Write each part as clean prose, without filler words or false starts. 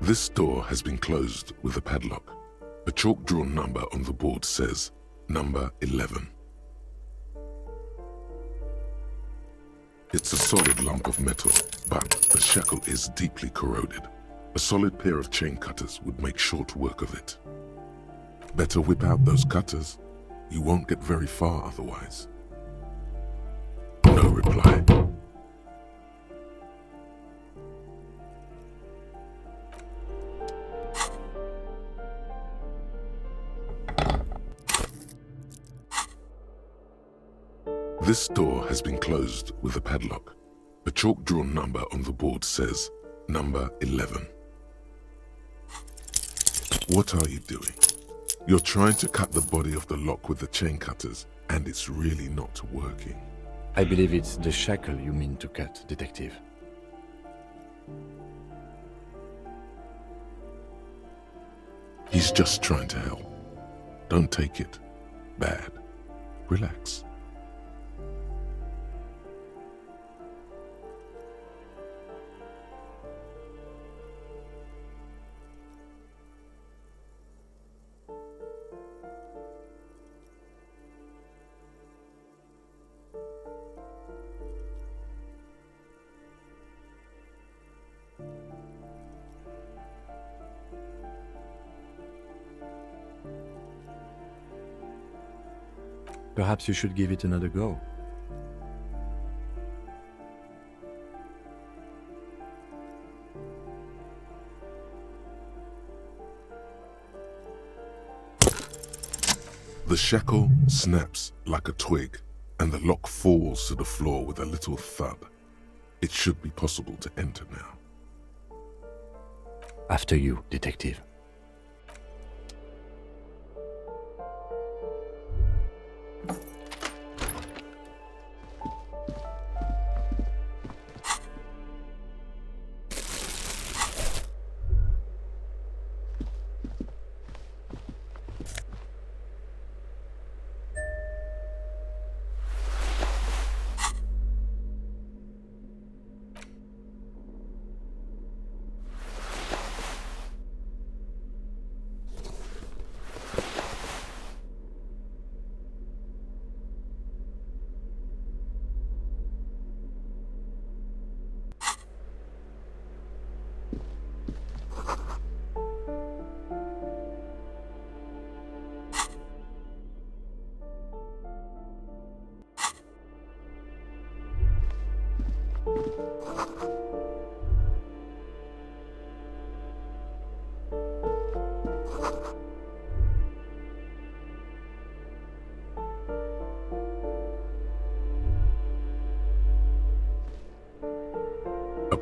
This door has been closed with a padlock. A chalk-drawn number on the board says, number 11. It's a solid lump of metal, but the shackle is deeply corroded. A solid pair of chain cutters would make short work of it. Better whip out those cutters. You won't get very far otherwise. No reply. This door has been closed with a padlock. A chalk-drawn number on the board says, number 11. What are you doing? You're trying to cut the body of the lock with the chain cutters, and it's really not working. I believe it's the shackle you mean to cut, Detective. He's just trying to help. Don't take it bad. Relax. Perhaps you should give it another go. The shackle snaps like a twig, and the lock falls to the floor with a little thud. It should be possible to enter now. After you, Detective.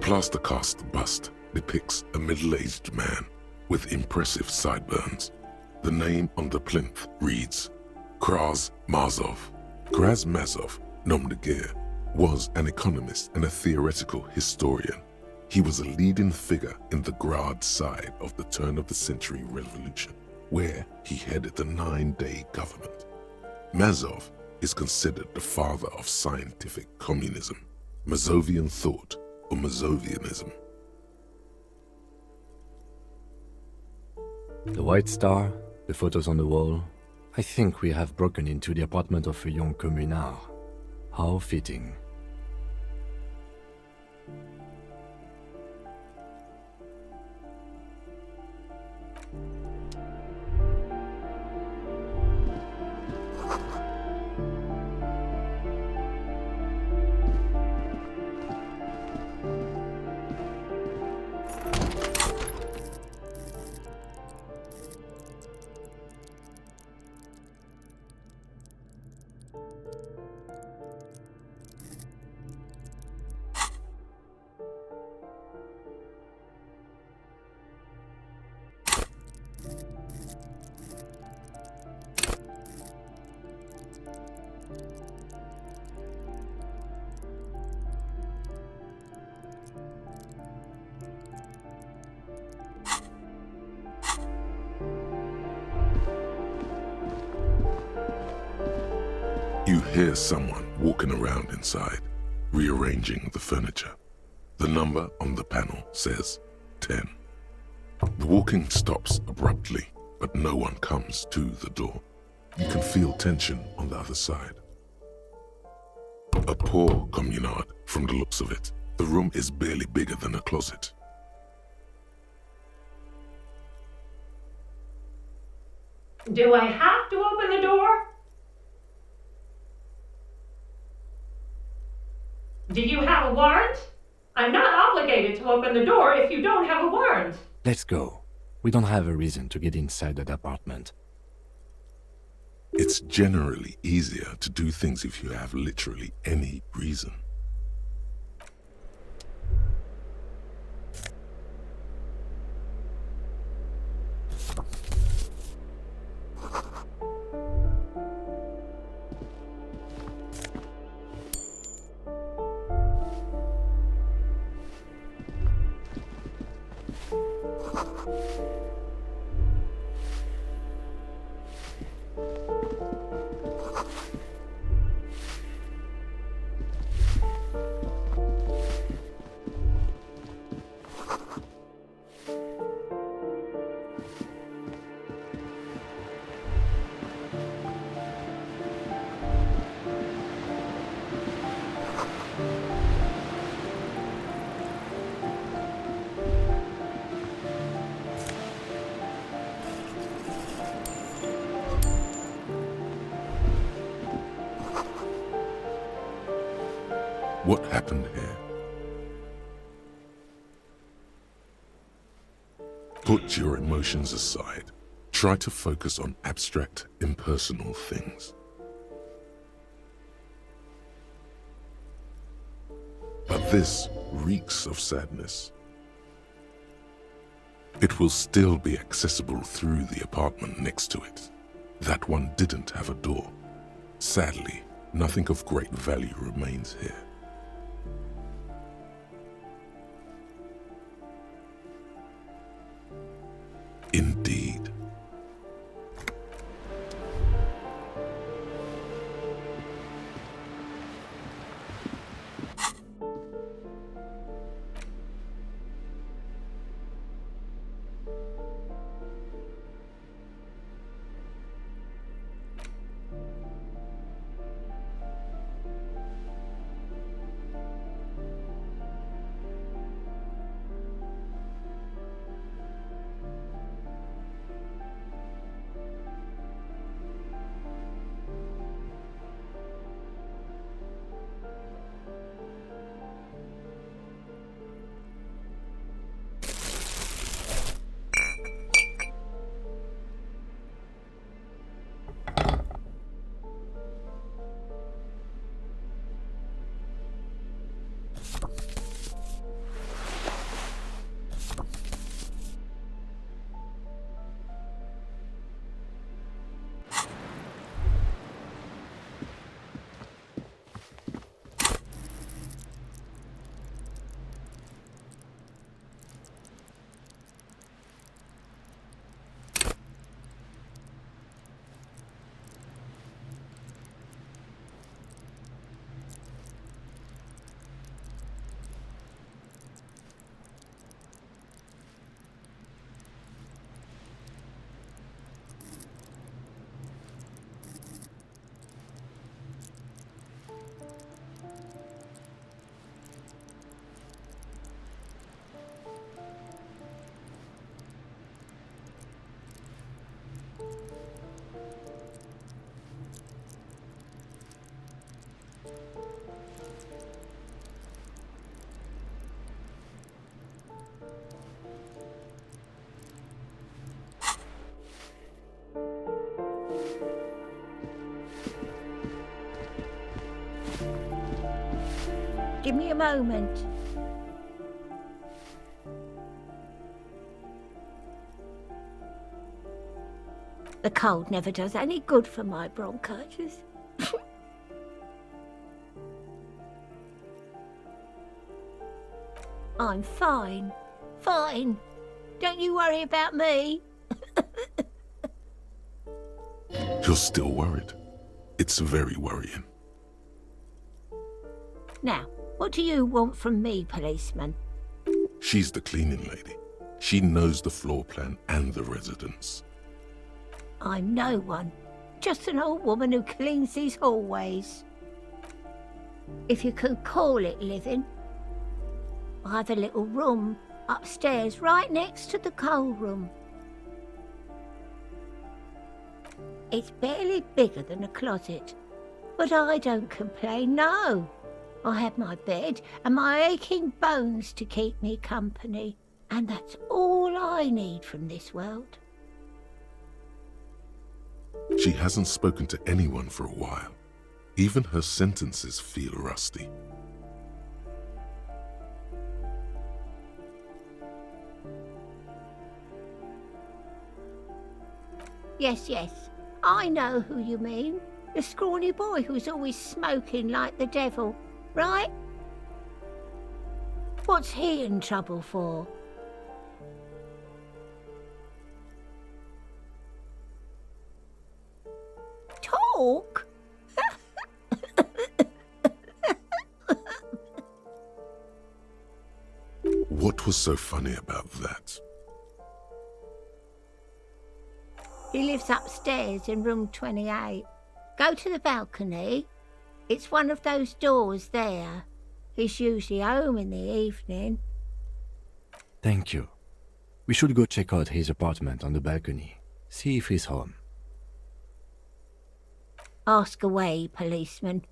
plaster cast bust depicts a middle-aged man with impressive sideburns. The name on the plinth reads Kraz Mazov. Kraz Mazov, nom de guerre, was an economist and a theoretical historian. He was a leading figure in the Grad side of the turn-of-the-century revolution, where he headed the 9-day government. Mazov is considered the father of scientific communism, Mazovian thought, or Mazovianism. The white star, the photos on the wall. I think we have broken into the apartment of a young communard. How fitting. You hear someone walking around inside, rearranging the furniture. The number on the panel says 10. The walking stops abruptly, but no one comes to the door. You can feel tension on the other side. A poor communard, from the looks of it. The room is barely bigger than a closet. Do I have to open the door? Do you have a warrant? I'm not obligated to open the door if you don't have a warrant. Let's go. We don't have a reason to get inside that apartment. It's generally easier to do things if you have literally any reason. What happened here? Put your emotions aside. Try to focus on abstract, impersonal things. But this reeks of sadness. It will still be accessible through the apartment next to it. That one didn't have a door. Sadly, nothing of great value remains here. Indeed. Give me a moment. The cold never does any good for my bronchitis. I'm fine. Fine. Don't you worry about me. You're still worried. It's very worrying. Now, what do you want from me, policeman? She's the cleaning lady. She knows the floor plan and the residence. I'm no one. Just an old woman who cleans these hallways. If you can call it living. I have a little room upstairs right next to the coal room. It's barely bigger than a closet, but I don't complain, no. I have my bed and my aching bones to keep me company, and that's all I need from this world. She hasn't spoken to anyone for a while. Even her sentences feel rusty. Yes, I know who you mean. The scrawny boy who's always smoking like the devil, right? What's he in trouble for? Talk? What was so funny about that? He lives upstairs in room 28. Go to the balcony. It's one of those doors there. He's usually home in the evening. Thank you. We should go check out his apartment on the balcony. See if he's home. Ask away, policeman.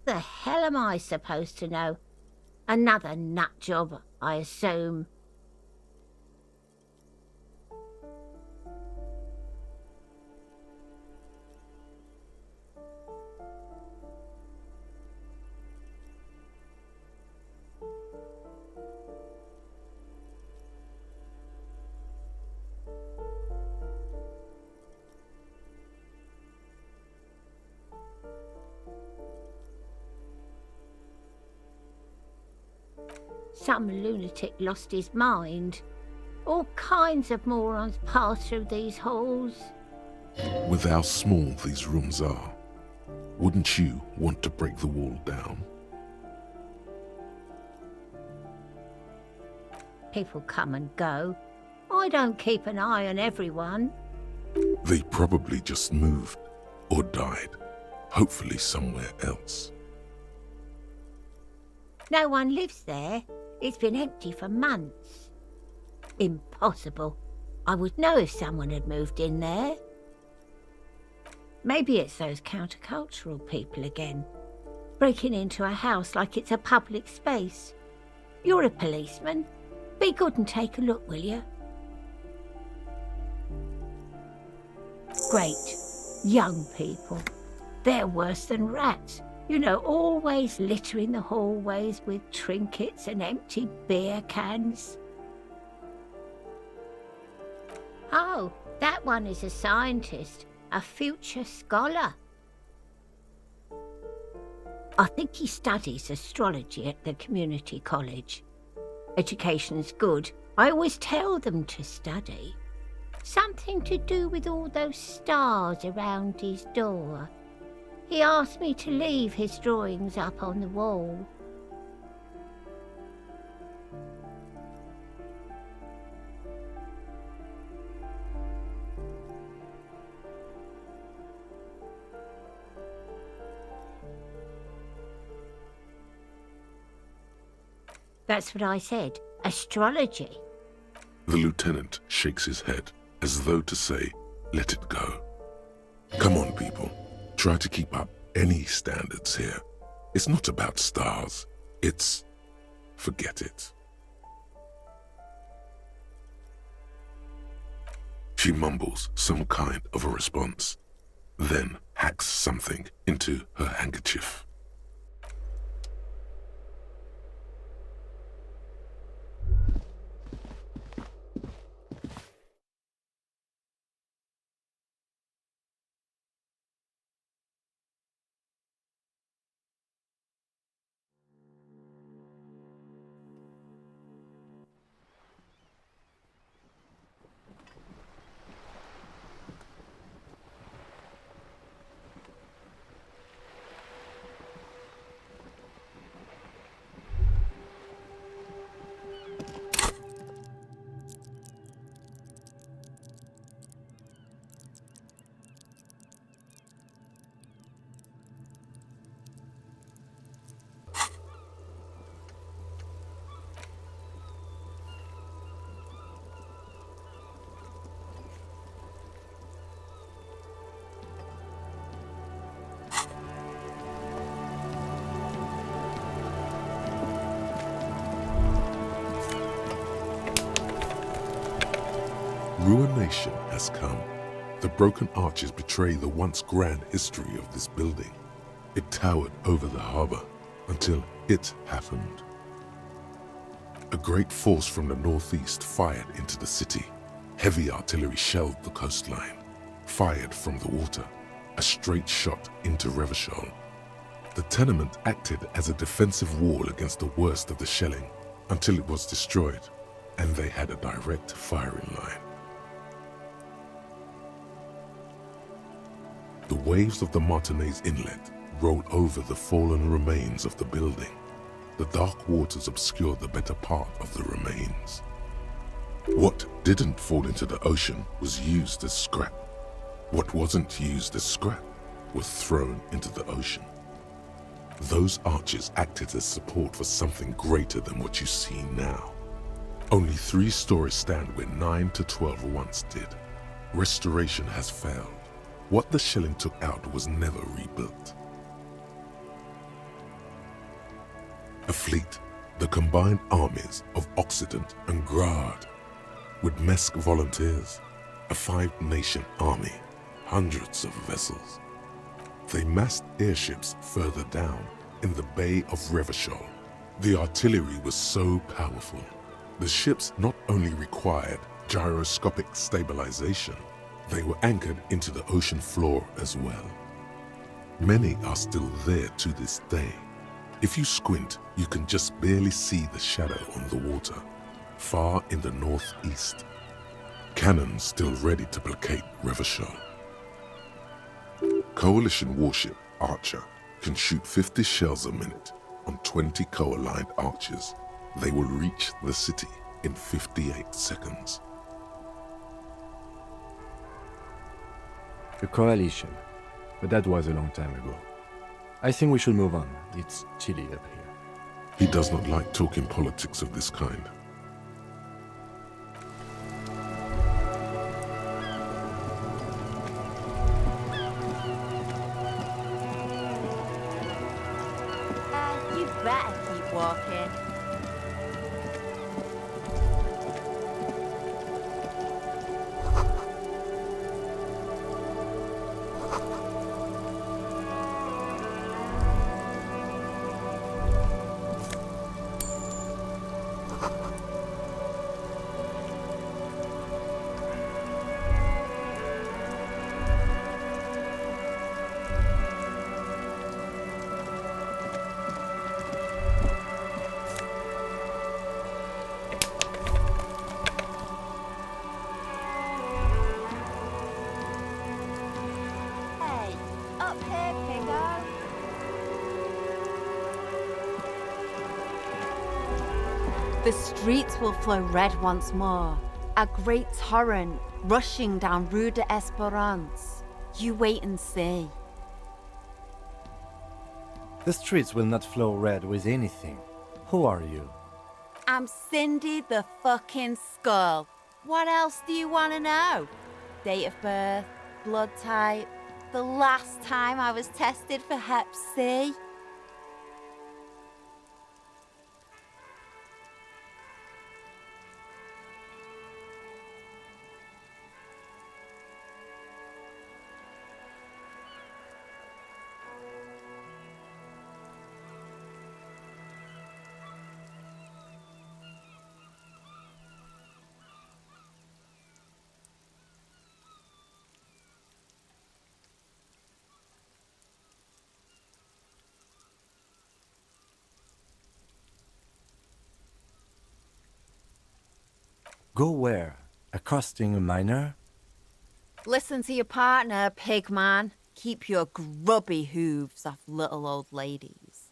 The hell am I supposed to know? Another nut job, I assume. Some lunatic lost his mind. All kinds of morons pass through these halls. With how small these rooms are, wouldn't you want to break the wall down? People come and go. I don't keep an eye on everyone. They probably just moved or died, hopefully somewhere else. No one lives there. It's been empty for months. Impossible. I would know if someone had moved in there. Maybe it's those countercultural people again, breaking into a house like it's a public space. You're a policeman. Be good and take a look, will you? Great. Young people. They're worse than rats. You know, always littering the hallways with trinkets and empty beer cans. Oh, that one is a scientist, a future scholar. I think he studies astrology at the community college. Education's good. I always tell them to study. Something to do with all those stars around his door. He asked me to leave his drawings up on the wall. That's what I said. Astrology. The lieutenant shakes his head as though to say, let it go. Come on, people. Try to keep up any standards here. It's not about stars. It's... forget it. She mumbles some kind of a response, then hacks something into her handkerchief. Ruination has come. The broken arches betray the once grand history of this building. It towered over the harbor until it happened. A great force from the northeast fired into the city. Heavy artillery shelled the coastline. Fired from the water, a straight shot into Revachol. The tenement acted as a defensive wall against the worst of the shelling until it was destroyed, and they had a direct firing line. The waves of the Martinez Inlet roll over the fallen remains of the building. The dark waters obscure the better part of the remains. What didn't fall into the ocean was used as scrap. What wasn't used as scrap was thrown into the ocean. Those arches acted as support for something greater than what you see now. Only 3 stories stand where 9 to 12 once did. Restoration has failed. What the shelling took out was never rebuilt. A fleet, the combined armies of Occident and Grad, with Mesk volunteers, a 5-nation army, hundreds of vessels. They massed airships further down in the Bay of Revachol. The artillery was so powerful. The ships not only required gyroscopic stabilization, they were anchored into the ocean floor as well. Many are still there to this day. If you squint, you can just barely see the shadow on the water, far in the northeast. Cannons still ready to placate Revachol. Coalition warship Archer can shoot 50 shells a minute on 20 co-aligned archers. They will reach the city in 58 seconds. The coalition. But that was a long time ago. I think we should move on. It's chilly up here. He does not like talking politics of this kind. You better keep walking. The streets will flow red once more, a great torrent rushing down Rue de Esperance. You wait and see. The streets will not flow red with anything. Who are you? I'm Cindy the fucking Skull. What else do you want to know? Date of birth, blood type, the last time I was tested for Hep C. Go where? Accosting a minor? Listen to your partner, pig man. Keep your grubby hooves off little old ladies.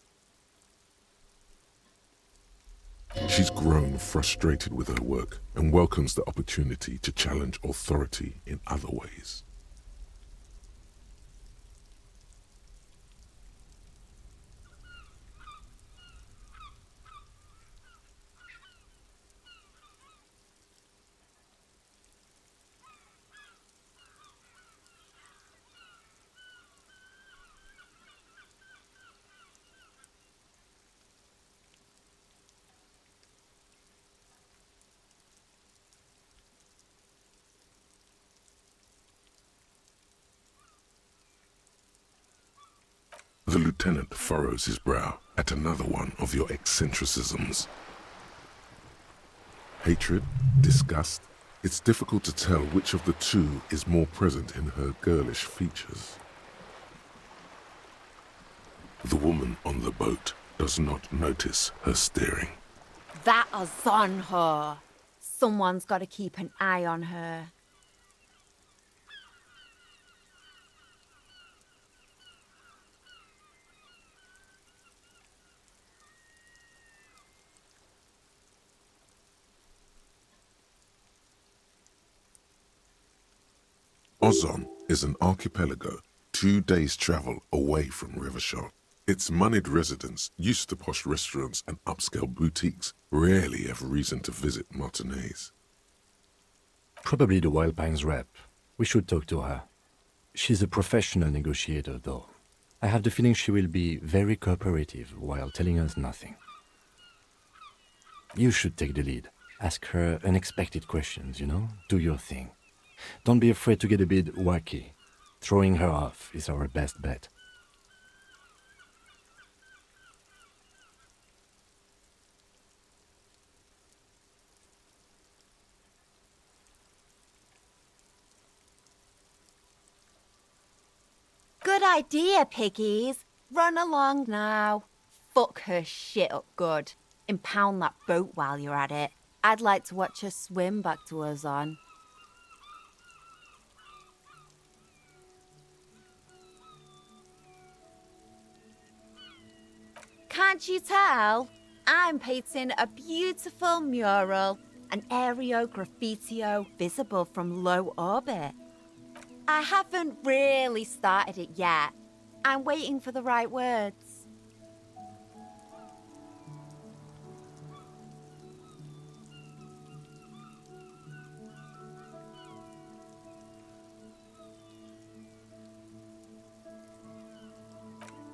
She's grown frustrated with her work and welcomes the opportunity to challenge authority in other ways. The lieutenant furrows his brow at another one of your eccentricisms. Hatred, disgust, it's difficult to tell which of the two is more present in her girlish features. The woman on the boat does not notice her staring. That is on her. Someone's got to keep an eye on her. Ozon is an archipelago 2 days' travel away from Rivershot. Its moneyed residents, used to posh restaurants and upscale boutiques, rarely have reason to visit Martinez. Probably the Wild Pines rep. We should talk to her. She's a professional negotiator, though. I have the feeling she will be very cooperative while telling us nothing. You should take the lead. Ask her unexpected questions, Do your thing. Don't be afraid to get a bit wacky. Throwing her off is our best bet. Good idea, piggies. Run along now. Fuck her shit up good. Impound that boat while you're at it. I'd like to watch her swim back to Ozon. Can't you tell? I'm painting a beautiful mural, an aereo graffitio visible from low orbit. I haven't really started it yet. I'm waiting for the right words.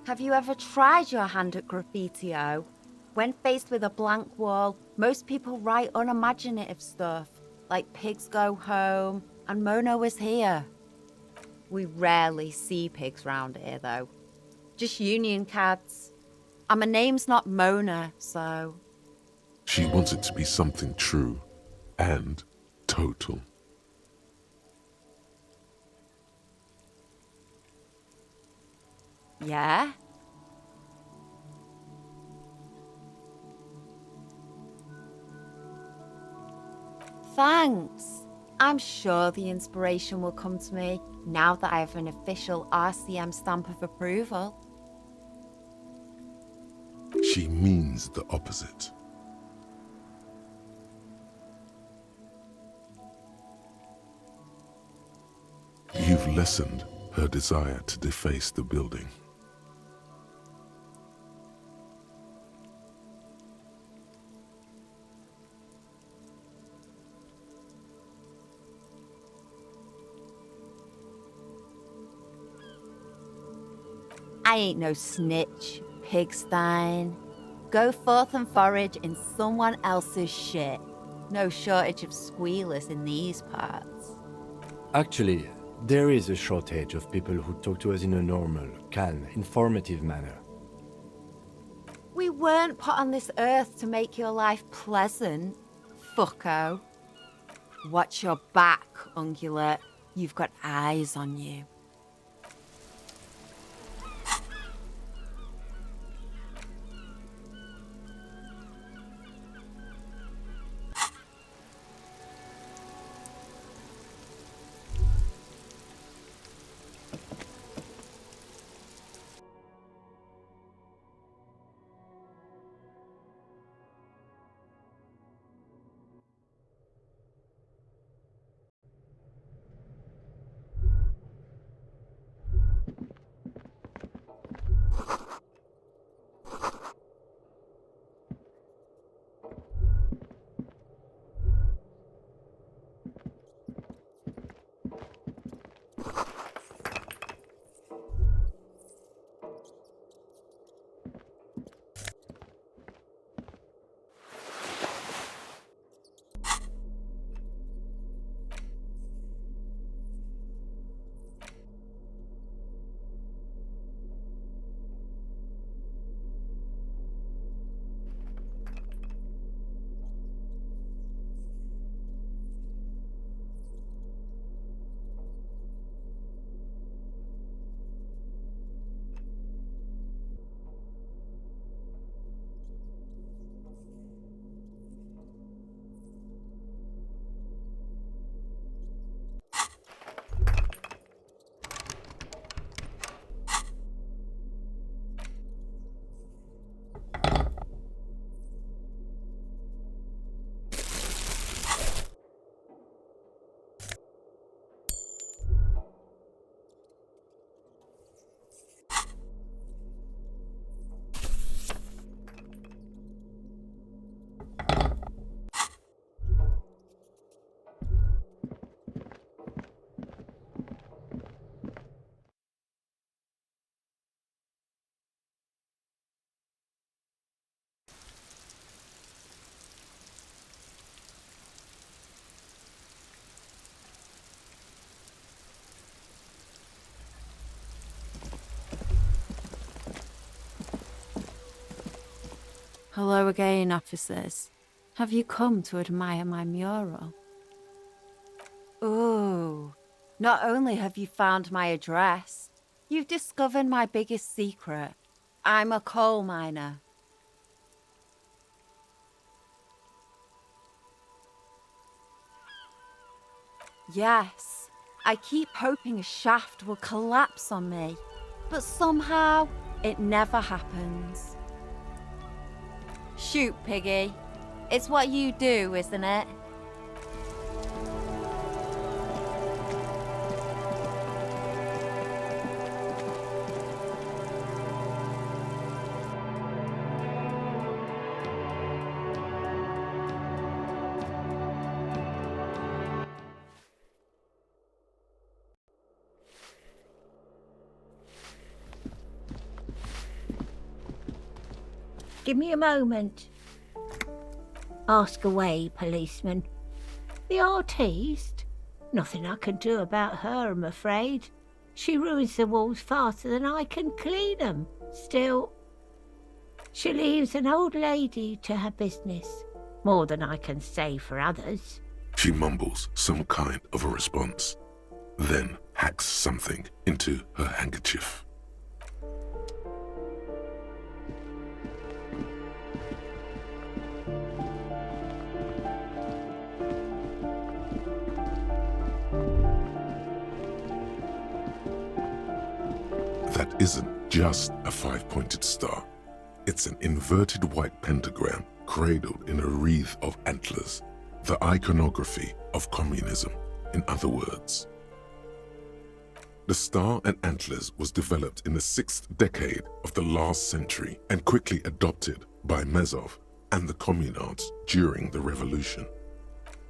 Have you ever tried your hand at graffitio? When faced with a blank wall, most people write unimaginative stuff, like pigs go home and Mona was here. We rarely see pigs round here, though. Just union cats. And my name's not Mona, so... She wants it to be something true and total. Yeah? Thanks. I'm sure the inspiration will come to me now that I have an official RCM stamp of approval. She means the opposite. You've lessened her desire to deface the building. I ain't no snitch, pigstein. Go forth and forage in someone else's shit. No shortage of squealers in these parts. Actually, there is a shortage of people who talk to us in a normal, calm, informative manner. We weren't put on this earth to make your life pleasant, fucko. Watch your back, ungulate. You've got eyes on you. Hello again, officers. Have you come to admire my mural? Ooh, not only have you found my address, you've discovered my biggest secret. I'm a coal miner. Yes, I keep hoping a shaft will collapse on me, but somehow it never happens. Shoot, Piggy. It's what you do, isn't it? Give me a moment. Ask away, policeman. The artiste? Nothing I can do about her, I'm afraid. She ruins the walls faster than I can clean them. Still, she leaves an old lady to her business. More than I can say for others. She mumbles some kind of a response, then hacks something into her handkerchief. That isn't just a five-pointed star. It's an inverted white pentagram cradled in a wreath of antlers, the iconography of communism, in other words. The star and antlers was developed in the 6th decade of the last century and quickly adopted by Mezov and the communards during the revolution.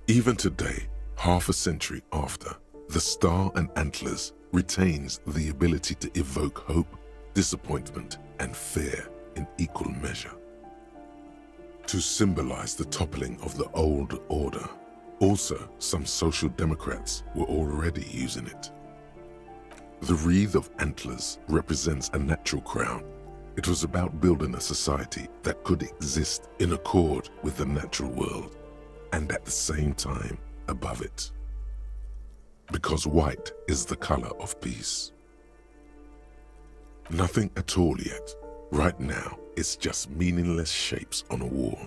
Even today, half a century after, the star and antlers retains the ability to evoke hope, disappointment, and fear in equal measure. To symbolize the toppling of the old order. Also, some social democrats were already using it. The wreath of antlers represents a natural crown. It was about building a society that could exist in accord with the natural world, and at the same time above it. Because white is the color of peace. Nothing at all yet. Right now, it's just meaningless shapes on a wall.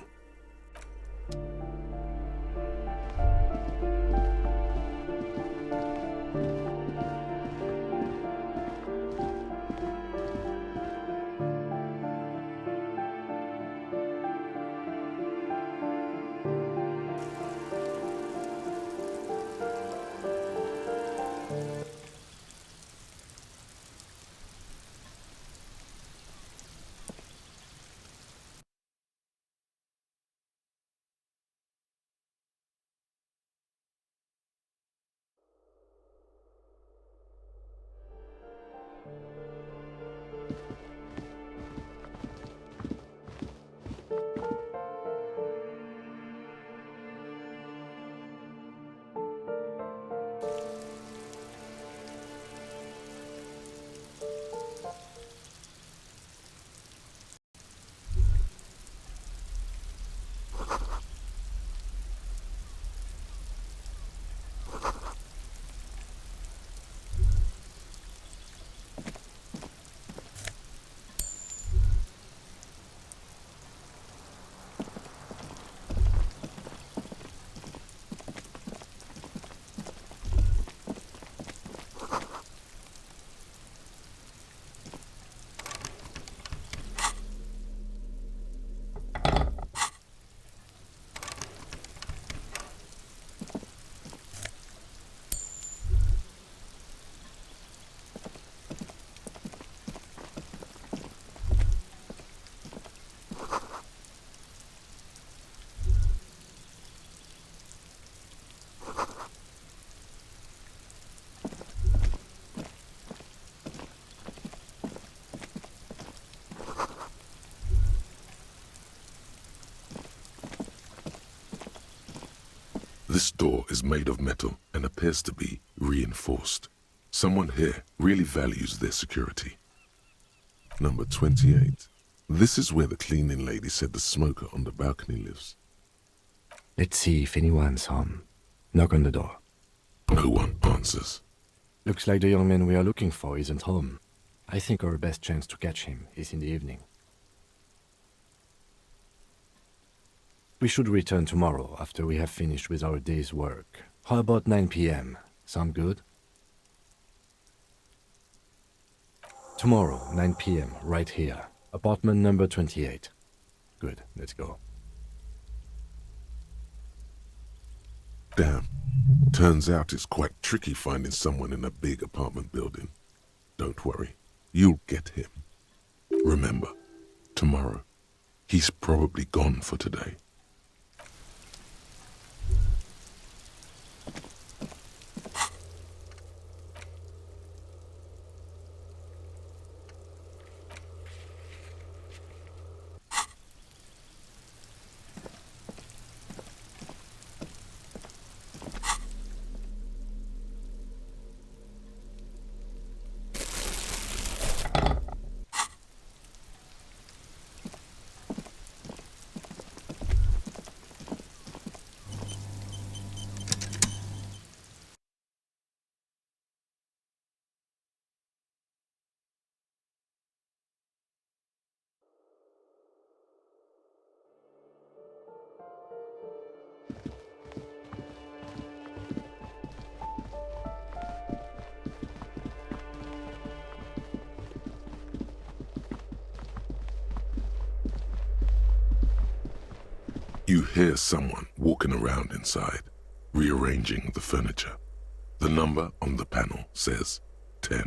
This door is made of metal and appears to be reinforced. Someone here really values their security. Number 28. This is where the cleaning lady said the smoker on the balcony lives. Let's see if anyone's home. Knock on the door. No one answers. Looks like the young man we are looking for isn't home. I think our best chance to catch him is in the evening. We should return tomorrow after we have finished with our day's work. How about 9 p.m.? Sound good? Tomorrow, 9 p.m., right here. Apartment number 28. Good, let's go. Damn. Turns out it's quite tricky finding someone in a big apartment building. Don't worry, you'll get him. Remember, tomorrow, he's probably gone for today. You hear someone walking around inside, rearranging the furniture. The number on the panel says 10.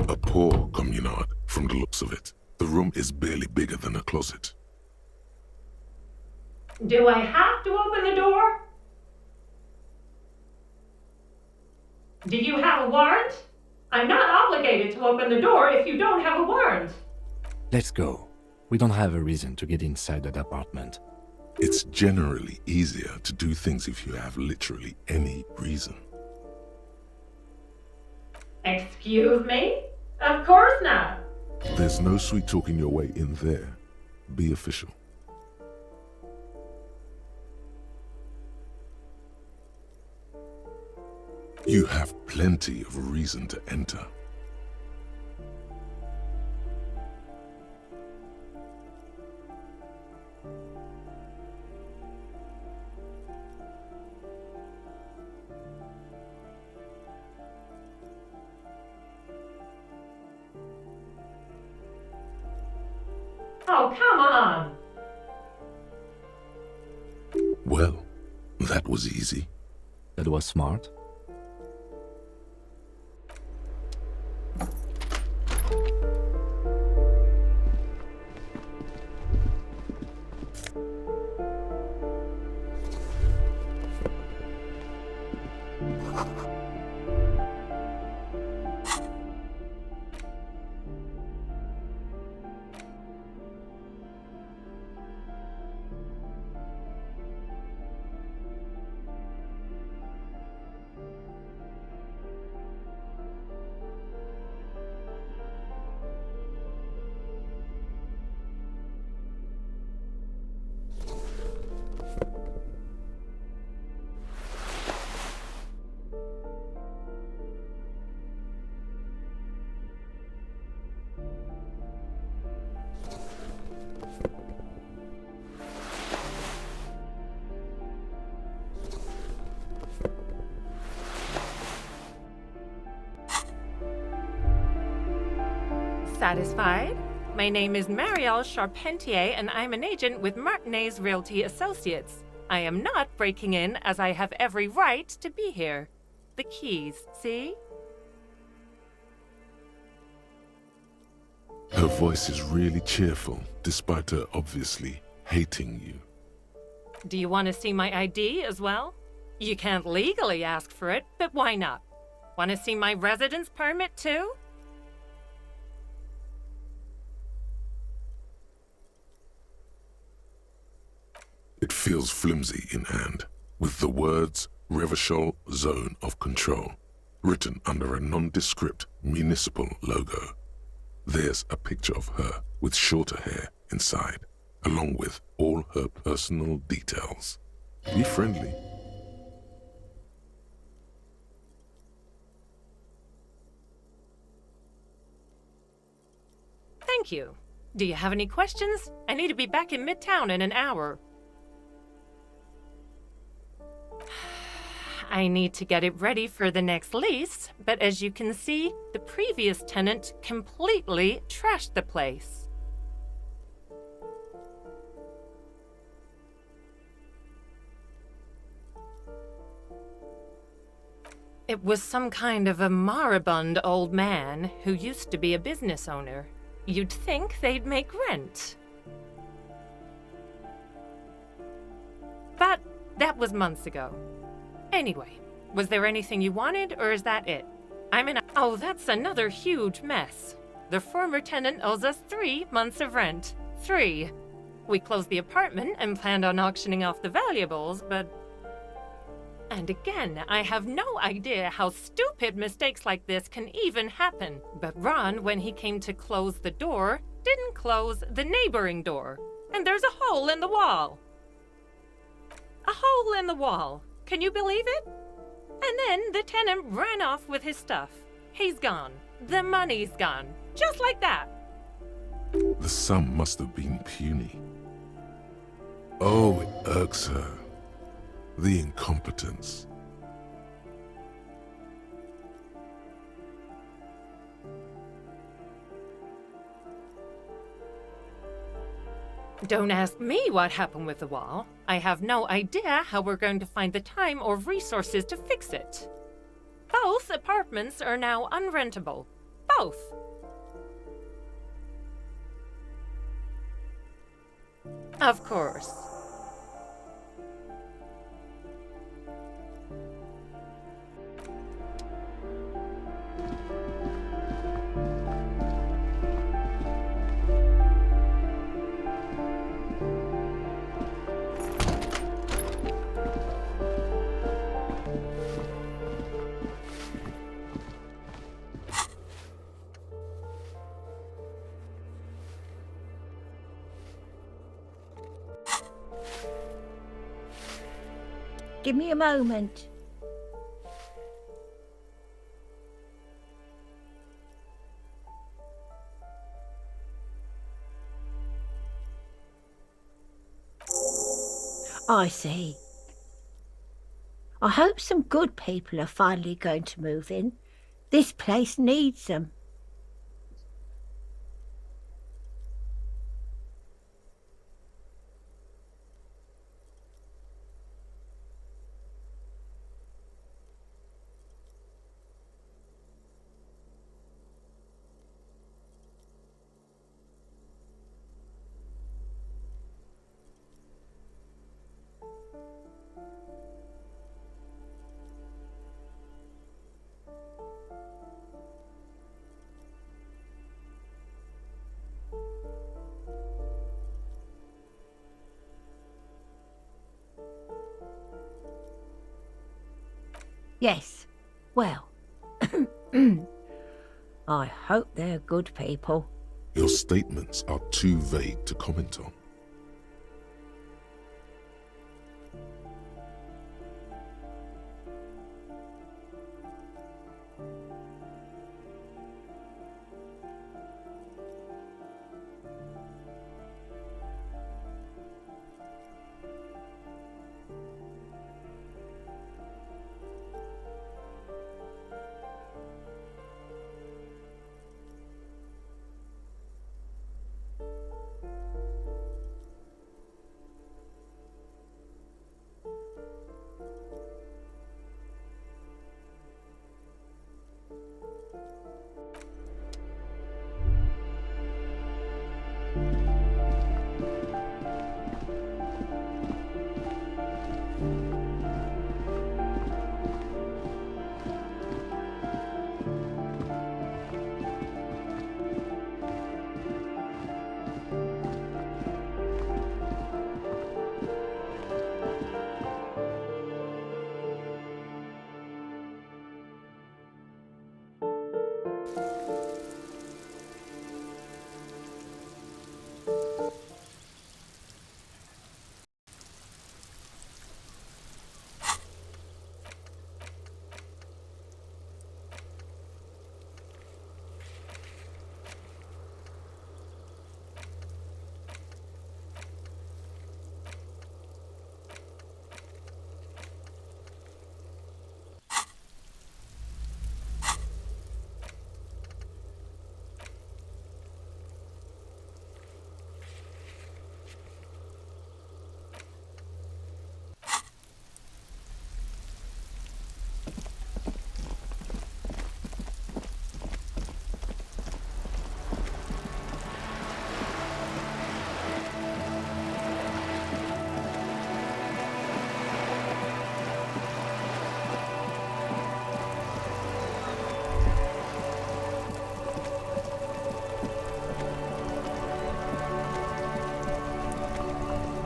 A poor communard, from the looks of it. The room is barely bigger than a closet. Do I have to open the door? Do you have a warrant? I'm not obligated to open the door if you don't have a warrant. Let's go. We don't have a reason to get inside that apartment. It's generally easier to do things if you have literally any reason. Excuse me? Of course not. There's no sweet talking your way in there. Be official. You have plenty of reason to enter. Oh, come on. Well, that was easy. That was smart. Satisfied? My name is Marielle Charpentier, and I'm an agent with Martinez Realty Associates. I am not breaking in, as I have every right to be here. The keys, see? Her voice is really cheerful, despite her obviously hating you. Do you want to see my ID as well? You can't legally ask for it, but why not? Want to see my residence permit too? It feels flimsy in hand, with the words Revachol Zone of Control written under a nondescript municipal logo. There's a picture of her with shorter hair inside, along with all her personal details. Be friendly. Thank you. Do you have any questions? I need to be back in Midtown in an hour. I need to get it ready for the next lease, but as you can see, the previous tenant completely trashed the place. It was some kind of a moribund old man who used to be a business owner. You'd think they'd make rent. But that was months ago. Anyway, was there anything you wanted, or is that it? Oh, that's another huge mess. The former tenant owes us 3 months of rent. 3. We closed the apartment and planned on auctioning off the valuables, but... And again, I have no idea how stupid mistakes like this can even happen. But Ron, when he came to close the door, didn't close the neighboring door. And there's a hole in the wall. A hole in the wall. Can you believe it? And then the tenant ran off with his stuff. He's gone. The money's gone. Just like that. The sum must have been puny. Oh, it irks her. The incompetence. Don't ask me what happened with the wall. I have no idea how we're going to find the time or resources to fix it. Both apartments are now unrentable. Both. Of course. give me a moment. I see. I hope some good people are finally going to move in. This place needs them. Yes, well, I hope they're good people. Your statements are too vague to comment on.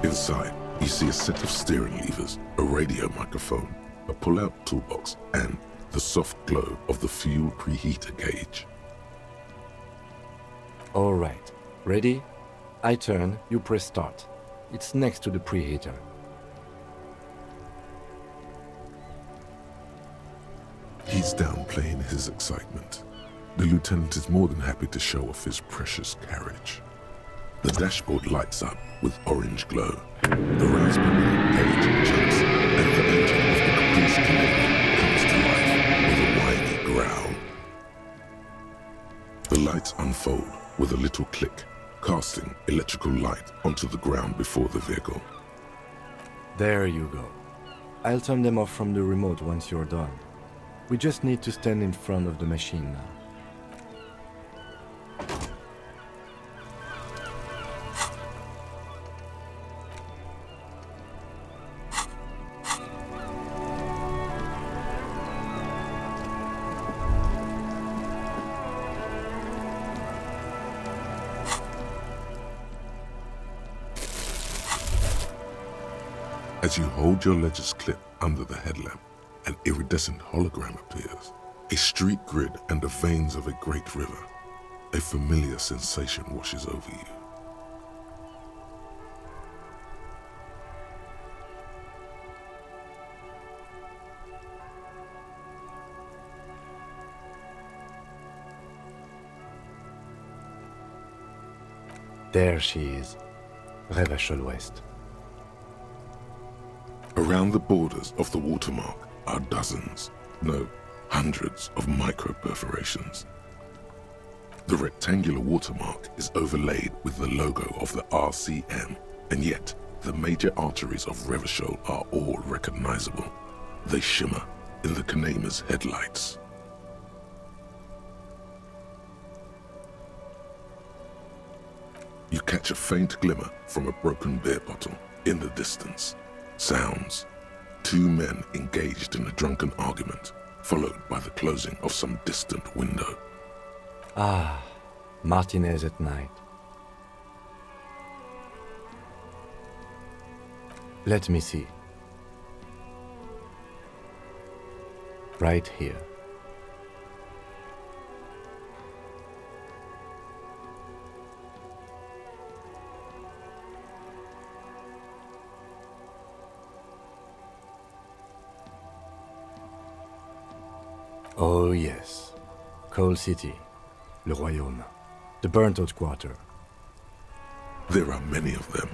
Inside, you see a set of steering levers, a radio microphone, a pull-out toolbox, and the soft glow of the fuel preheater gauge. All right. Ready? I turn, you press start. It's next to the preheater. He's downplaying his excitement. The lieutenant is more than happy to show off his precious carriage. The dashboard lights up with orange glow. The raspberry gauge jumps, and the engine of the Caprice Canadian comes to life with a whiny growl. The lights unfold with a little click, casting electrical light onto the ground before the vehicle. There you go. I'll turn them off from the remote once you're done. We just need to stand in front of the machine now. As you hold your ledger's clip under the headlamp, an iridescent hologram appears. A street grid and the veins of a great river. A familiar sensation washes over you. There she is, Revachol West. Around the borders of the watermark are dozens, no, hundreds of micro-perforations. The rectangular watermark is overlaid with the logo of the RCM, and yet the major arteries of Revachol are all recognizable. They shimmer in the Kanema's headlights. You catch a faint glimmer from a broken beer bottle in the distance. Sounds. Two men engaged in a drunken argument, followed by the closing of some distant window. Ah, Martinez at night. Let me see. Right here. Oh yes, Coal City, Le Royaume, the burnt-out quarter. There are many of them,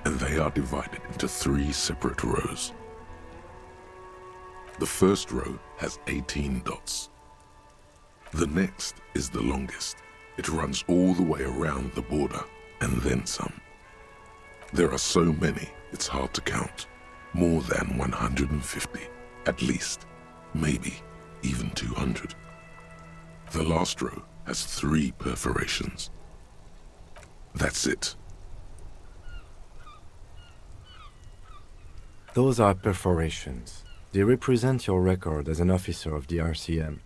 and they are divided into 3 separate rows. The first row has 18 dots. The next is the longest. It runs all the way around the border, and then some. There are so many, it's hard to count. More than 150, at least, maybe even 200. The last row has 3 perforations. That's it. Those are perforations. They represent your record as an officer of the RCM.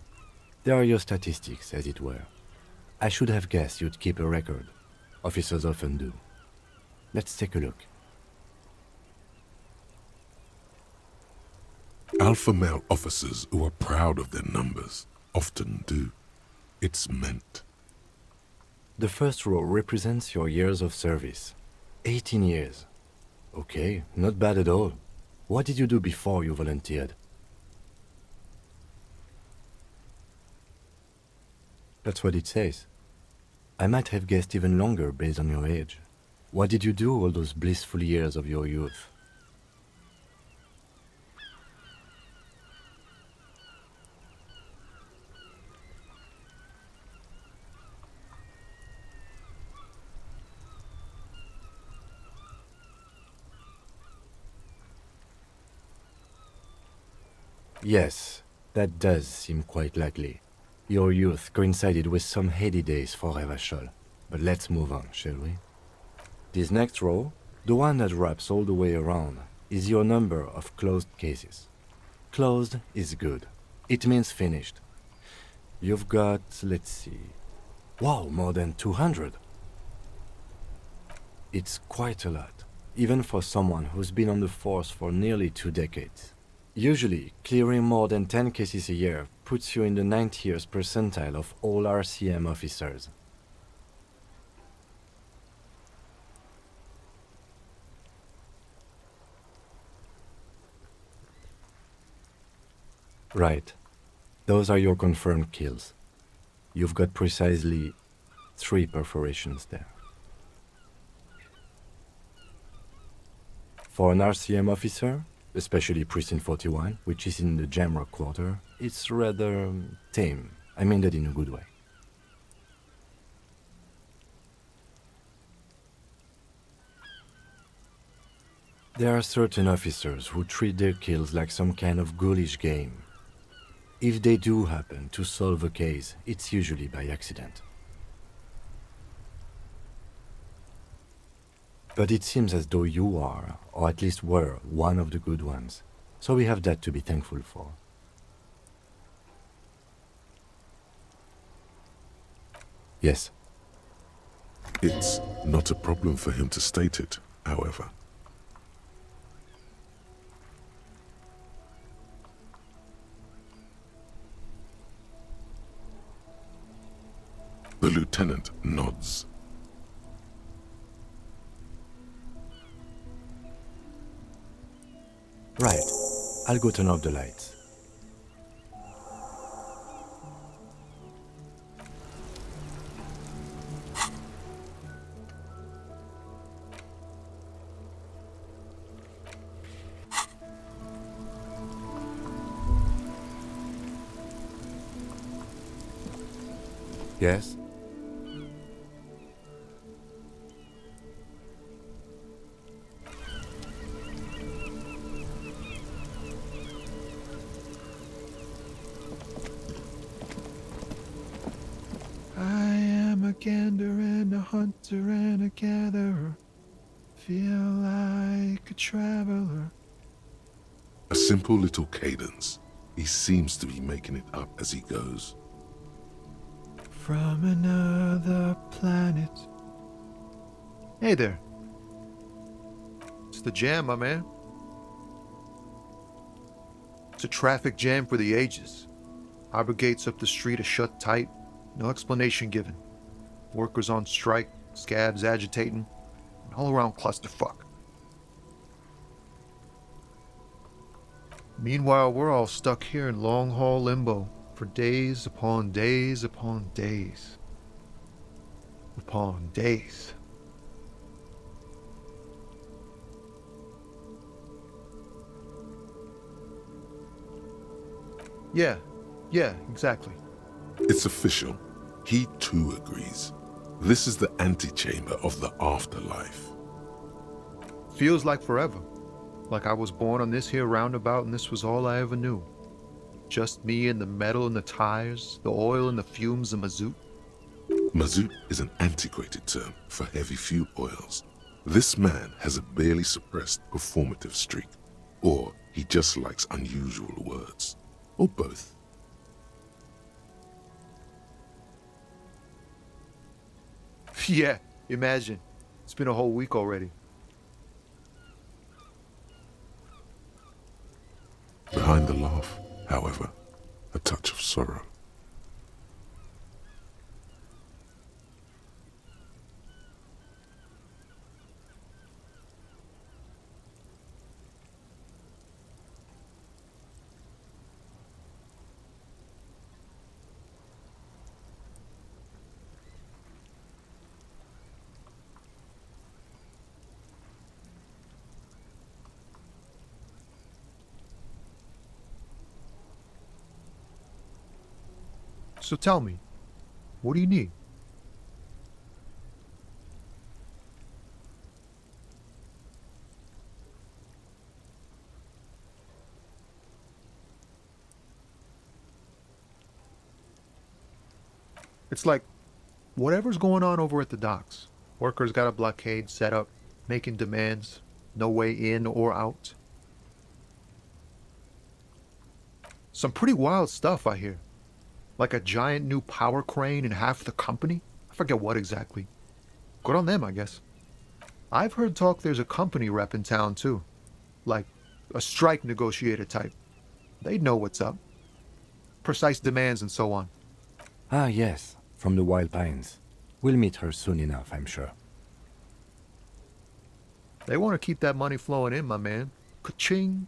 They are your statistics, as it were. I should have guessed you'd keep a record. Officers often do. Let's take a look. Alpha male officers who are proud of their numbers often do. It's meant. The first row represents your years of service. 18 years. Okay, not bad at all. What did you do before you volunteered? That's what it says. I might have guessed even longer based on your age. What did you do all those blissful years of your youth? Yes, that does seem quite likely. Your youth coincided with some heady days for Revachol. But let's move on, shall we? This next row, the one that wraps all the way around, is your number of closed cases. Closed is good. It means finished. You've got, let's see... Wow, more than 200! It's quite a lot, even for someone who's been on the force for nearly 2 decades. Usually, clearing more than 10 cases a year puts you in the 90th percentile of all RCM officers. Right. Those are your confirmed kills. You've got precisely 3 perforations there. For an RCM officer, especially Precinct 41, which is in the Jamrock quarter, it's rather tame. I mean that in a good way. There are certain officers who treat their kills like some kind of ghoulish game. If they do happen to solve a case, it's usually by accident. But it seems as though you are, or at least were, one of the good ones. So we have that to be thankful for. Yes. It's not a problem for him to state it, however. The lieutenant nods. Right. I'll go turn off the lights. Yes? I am a gander and a hunter and a gatherer. Feel like a traveler. A simple little cadence. He seems to be making it up as he goes. From another planet. Hey there. It's the jam, my man. It's a traffic jam for the ages. Harbor gates up the street are shut tight. No explanation given. Workers on strike, scabs agitating, an all-around clusterfuck. Meanwhile, we're all stuck here in long-haul limbo for days upon days upon days. Upon days. Yeah, exactly. It's official. He too agrees. This is the antechamber of the afterlife. Feels like forever. Like I was born on this here roundabout and this was all I ever knew. Just me and the metal and the tires, the oil and the fumes of mazout. Mazout is an antiquated term for heavy fuel oils. This man has a barely suppressed performative streak, or he just likes unusual words, or both. Yeah, imagine. It's been a whole week already. Behind the laugh, however, a touch of sorrow. So tell me, what do you need? It's like, whatever's going on over at the docks. Workers got a blockade set up, making demands, no way in or out. Some pretty wild stuff, I hear. Like a giant new power crane in half the company? I forget what exactly. Good on them, I guess. I've heard talk there's a company rep in town, too. Like a strike negotiator type. They'd know what's up. Precise demands and so on. Ah, yes, from the Wild Pines. We'll meet her soon enough, I'm sure. They want to keep that money flowing in, my man. Ka-ching.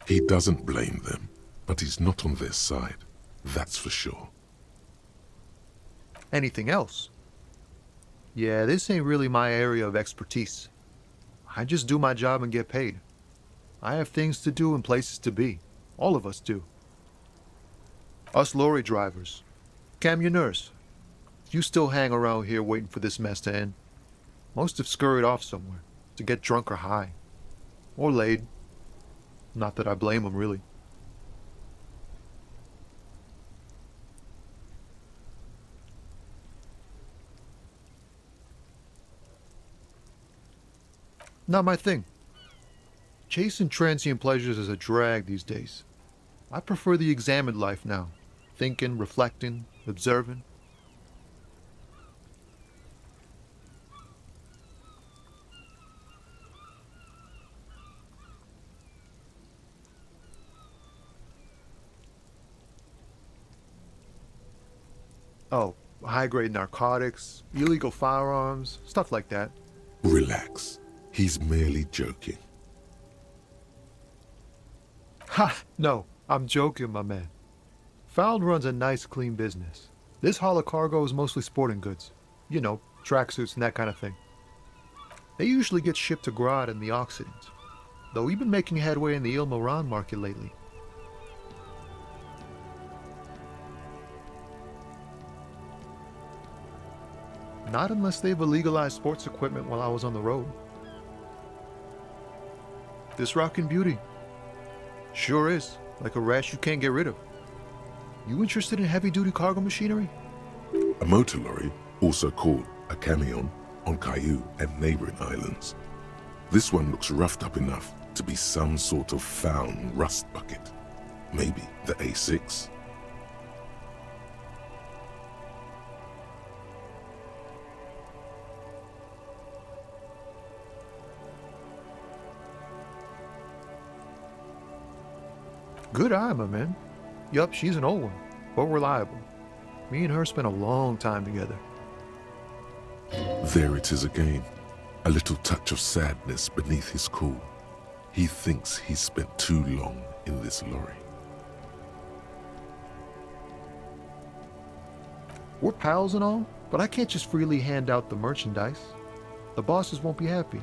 He doesn't blame them, but he's not on their side, that's for sure. Anything else? Yeah, this ain't really my area of expertise. I just do my job and get paid. I have things to do and places to be. All of us do. Us lorry drivers. Camionneurs. You still hang around here waiting for this mess to end. Most have scurried off somewhere, to get drunk or high. Or laid. Not that I blame them, really. Not my thing. Chasing transient pleasures is a drag these days. I prefer the examined life now. Thinking, reflecting, observing. Oh, high-grade narcotics, illegal firearms, stuff like that. Relax. He's merely joking. Ha! No, I'm joking, my man. Found runs a nice, clean business. This haul of cargo is mostly sporting goods. You know, tracksuits and that kind of thing. They usually get shipped to Grad and the Occident, though we've been making headway in the Ilmaran market lately. Not unless they've illegalized sports equipment while I was on the road. This rockin' beauty. Sure is, like a rash you can't get rid of. You interested in heavy-duty cargo machinery? A motor lorry, also called a camion, on Caillou and neighboring islands. This one looks roughed up enough to be some sort of found rust bucket. Maybe the A6? Good eye, my man. Yup, she's an old one, but reliable. Me and her spent a long time together. There it is again. A little touch of sadness beneath his cool. He thinks he's spent too long in this lorry. We're pals and all, but I can't just freely hand out the merchandise. The bosses won't be happy.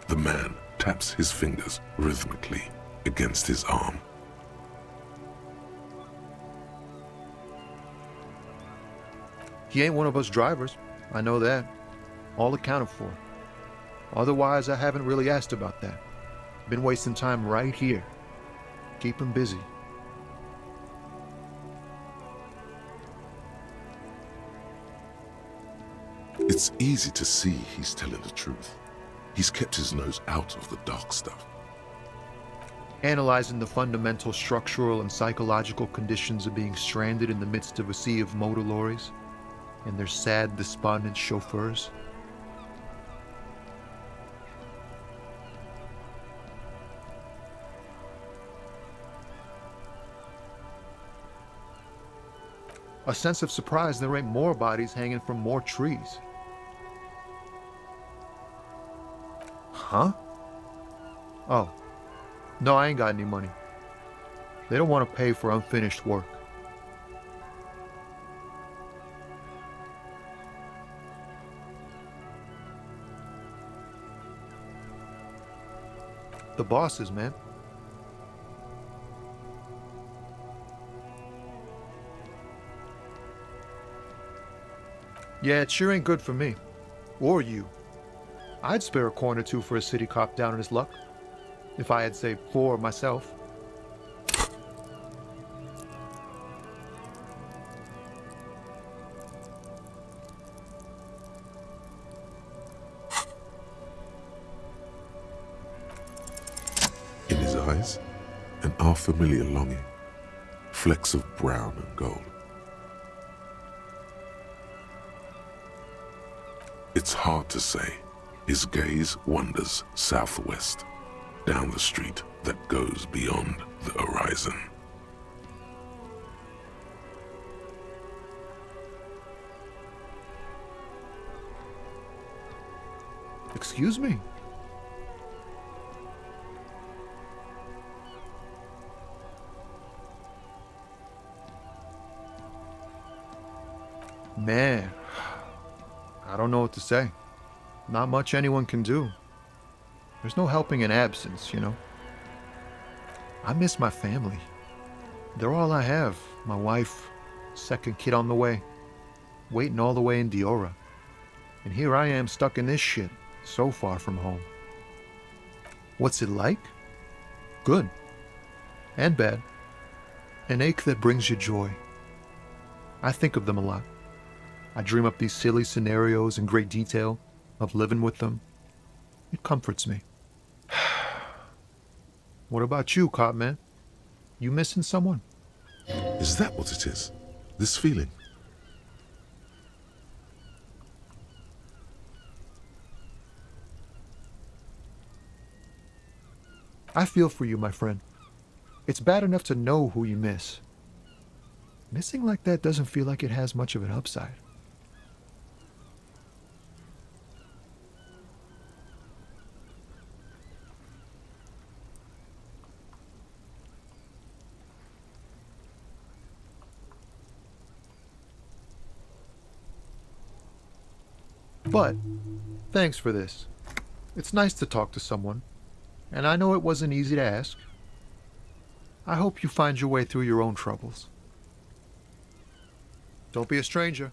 The man taps his fingers rhythmically against his arm. He ain't one of us drivers. I know that. All accounted for. Otherwise, I haven't really asked about that. Been wasting time right here. Keep him busy. It's easy to see he's telling the truth. He's kept his nose out of the dark stuff. Analyzing the fundamental structural and psychological conditions of being stranded in the midst of a sea of motor lorries and their sad, despondent chauffeurs. A sense of surprise there ain't more bodies hanging from more trees. Huh? Oh. No, I ain't got any money. They don't want to pay for unfinished work. The bosses, man. Yeah, it sure ain't good for me. Or you. I'd spare a coin or two for a city cop down on his luck. If I had, say, 4 myself. In his eyes, an unfamiliar longing, flecks of brown and gold. It's hard to say. His gaze wanders southwest, down the street that goes beyond the horizon. Excuse me? Man, I don't know what to say. Not much anyone can do. There's no helping in absence, you know. I miss my family. They're all I have. My wife, second kid on the way, waiting all the way in Diora. And here I am stuck in this shit, so far from home. What's it like? Good. And bad. An ache that brings you joy. I think of them a lot. I dream up these silly scenarios in great detail of living with them. It comforts me. What about you, cop man? You missing someone? Is that what it is? This feeling? I feel for you, my friend. It's bad enough to know who you miss. Missing like that doesn't feel like it has much of an upside. But, thanks for this. It's nice to talk to someone, and I know it wasn't easy to ask. I hope you find your way through your own troubles. Don't be a stranger.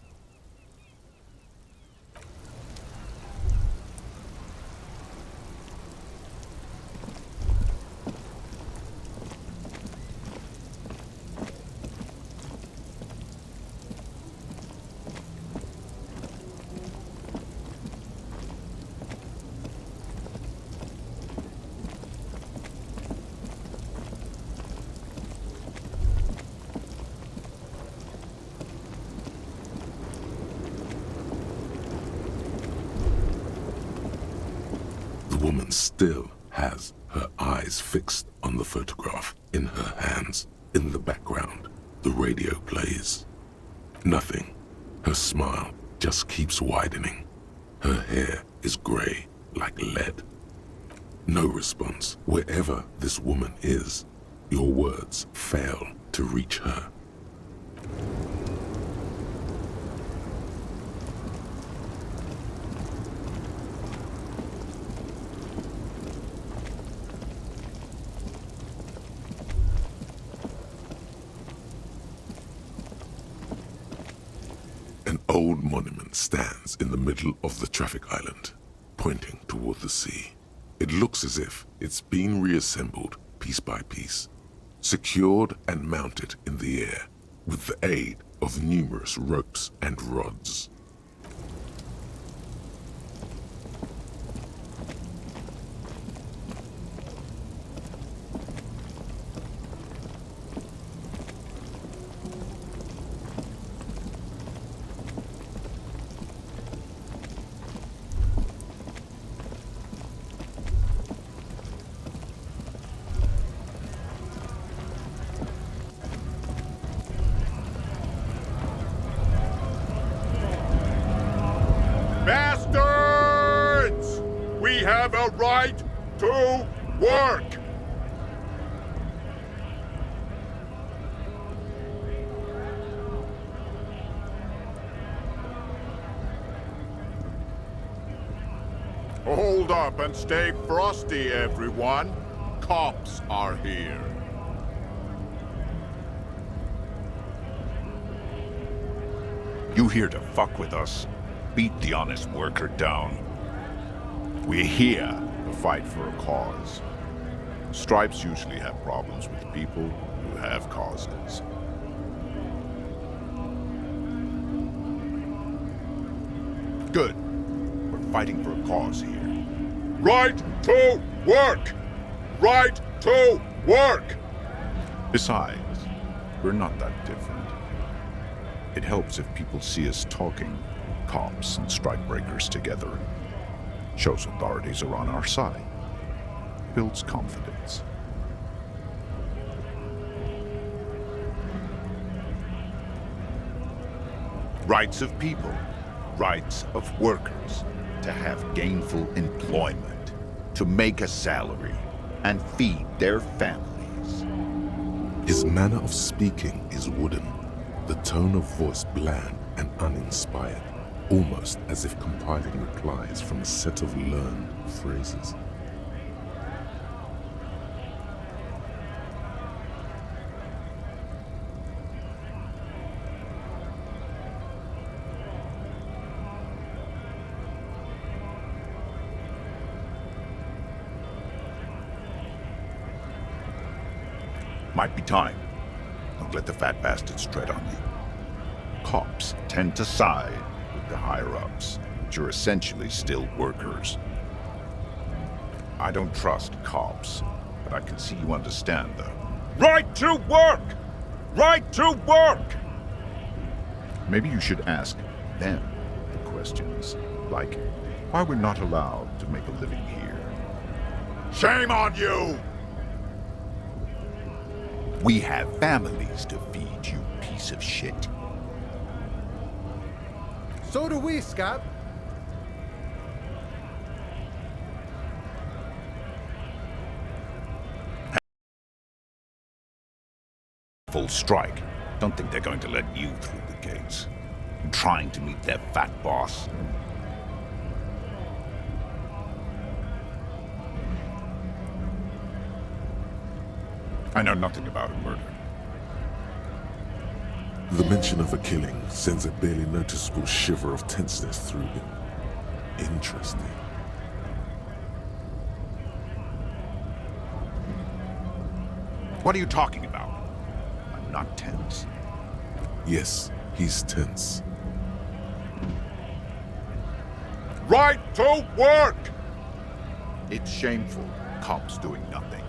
woman still has her eyes fixed on the photograph in her hands. In the background, the radio plays. Nothing. Her smile just keeps widening. Her hair is gray like lead. No response. Wherever this woman is, your words fail to reach her. An old monument stands in the middle of the traffic island, pointing toward the sea. It looks as if it's been reassembled piece by piece, secured and mounted in the air with the aid of numerous ropes and rods. Bastards! We have a right to work! Hold up and stay frosty, everyone. Cops are here. You here to fuck with us? Beat the honest worker down. We're here to fight for a cause. Stripes usually have problems with people who have causes. Good. We're fighting for a cause here. Right to work! Right to work! Besides, we're not that different. It helps if people see us talking, cops and strikebreakers together. Shows authorities are on our side. Builds confidence. Rights of people, rights of workers, to have gainful employment, to make a salary, and feed their families. His manner of speaking is wooden, the tone of voice bland and uninspired, almost as if compiling replies from a set of learned phrases. Might be time. Don't let the fat bastards tread on you. Cops tend to side with the higher-ups, but you're essentially still workers. I don't trust cops, but I can see you understand the right to work! Right to work! Maybe you should ask them the questions, like why we're not allowed to make a living here. Shame on you! We have families to feed, you piece of shit. So do we, Scott. Full strike. Don't think they're going to let you through the gates. You're trying to meet their fat boss. I know nothing about a murder. The mention of a killing sends a barely noticeable shiver of tenseness through him. Interesting. What are you talking about? I'm not tense. Yes, he's tense. Right to work! It's shameful. Cops doing nothing.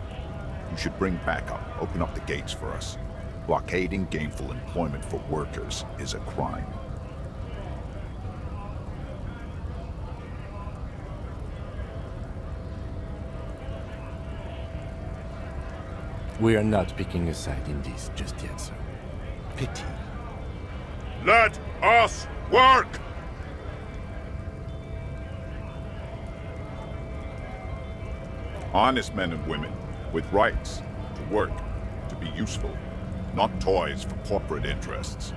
You should bring backup. Open up the gates for us. Blockading gainful employment for workers is a crime. We are not picking a side in this just yet, sir. Pity. Let us work! Honest men and women with rights to work, to be useful, not toys for corporate interests.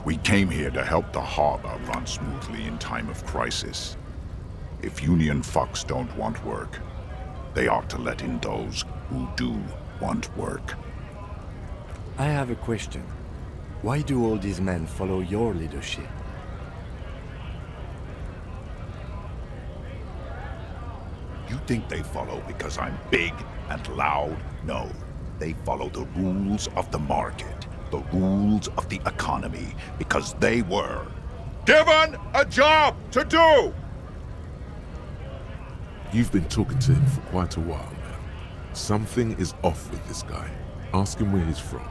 We came here to help the harbor run smoothly in time of crisis. If Union fucks don't want work, they ought to let in those who do want work. I have a question. Why do all these men follow your leadership? You think they follow because I'm big and loud? No. They follow the rules of the market, the rules of the economy, because they were Given a job to do! You've been talking to him for quite a while now. Something is off with this guy. Ask him where he's from.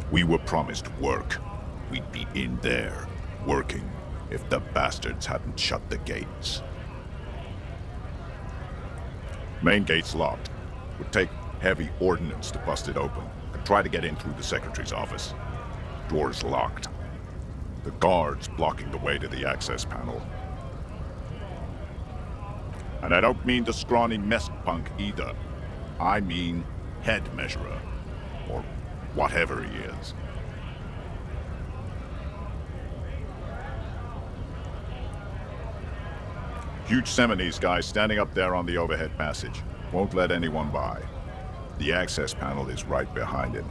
We were promised work. We'd be in there, working, if the bastards hadn't shut the gates. Main gate's locked. Would take heavy ordnance to bust it open. Could try to get in through the secretary's office. Door's locked. The guard's blocking the way to the access panel. And I don't mean the scrawny mess punk either. I mean head measurer. Or whatever he is. Huge Seminese guy standing up there on the overhead passage. Won't let anyone by. The access panel is right behind him.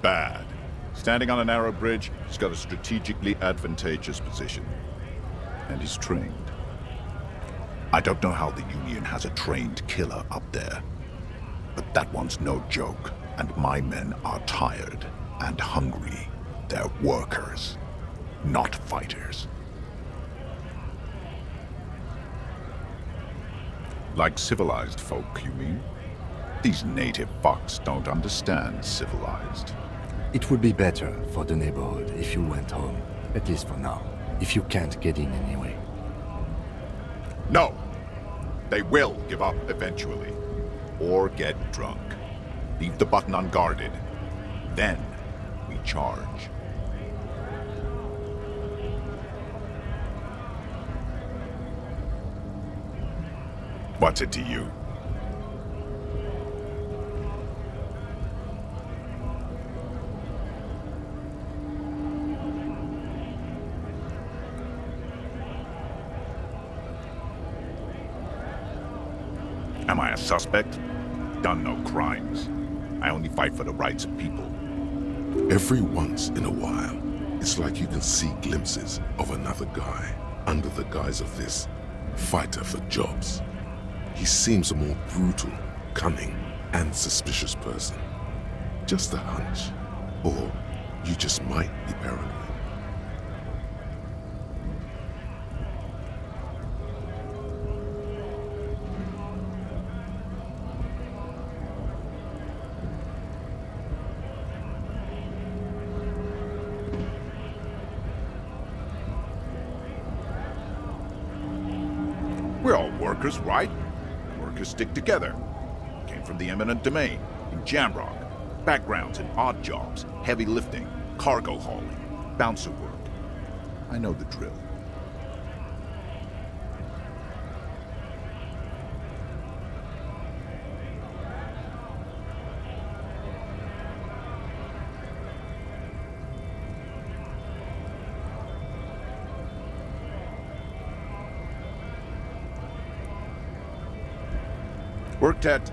Bad. Standing on a narrow bridge, he's got a strategically advantageous position. And he's trained. I don't know how the Union has a trained killer up there. But that one's no joke, and my men are tired and hungry. They're workers, not fighters. Like civilized folk, you mean? These native fucks don't understand civilized. It would be better for the neighborhood if you went home, at least for now, if you can't get in anyway. No! They will give up eventually. Or get drunk. Leave the button unguarded. Then we charge. What's it to you? Am I a suspect? Done no crimes. I only fight for the rights of people. Every once in a while, it's like you can see glimpses of another guy under the guise of this fighter for jobs. He seems a more brutal, cunning, and suspicious person. Just a hunch. Or you just might be paranoid. We're all workers, right? Workers stick together. Came from the eminent domain, in Jamrock. Backgrounds in odd jobs, heavy lifting, cargo hauling, bouncer work. I know the drill. Worked at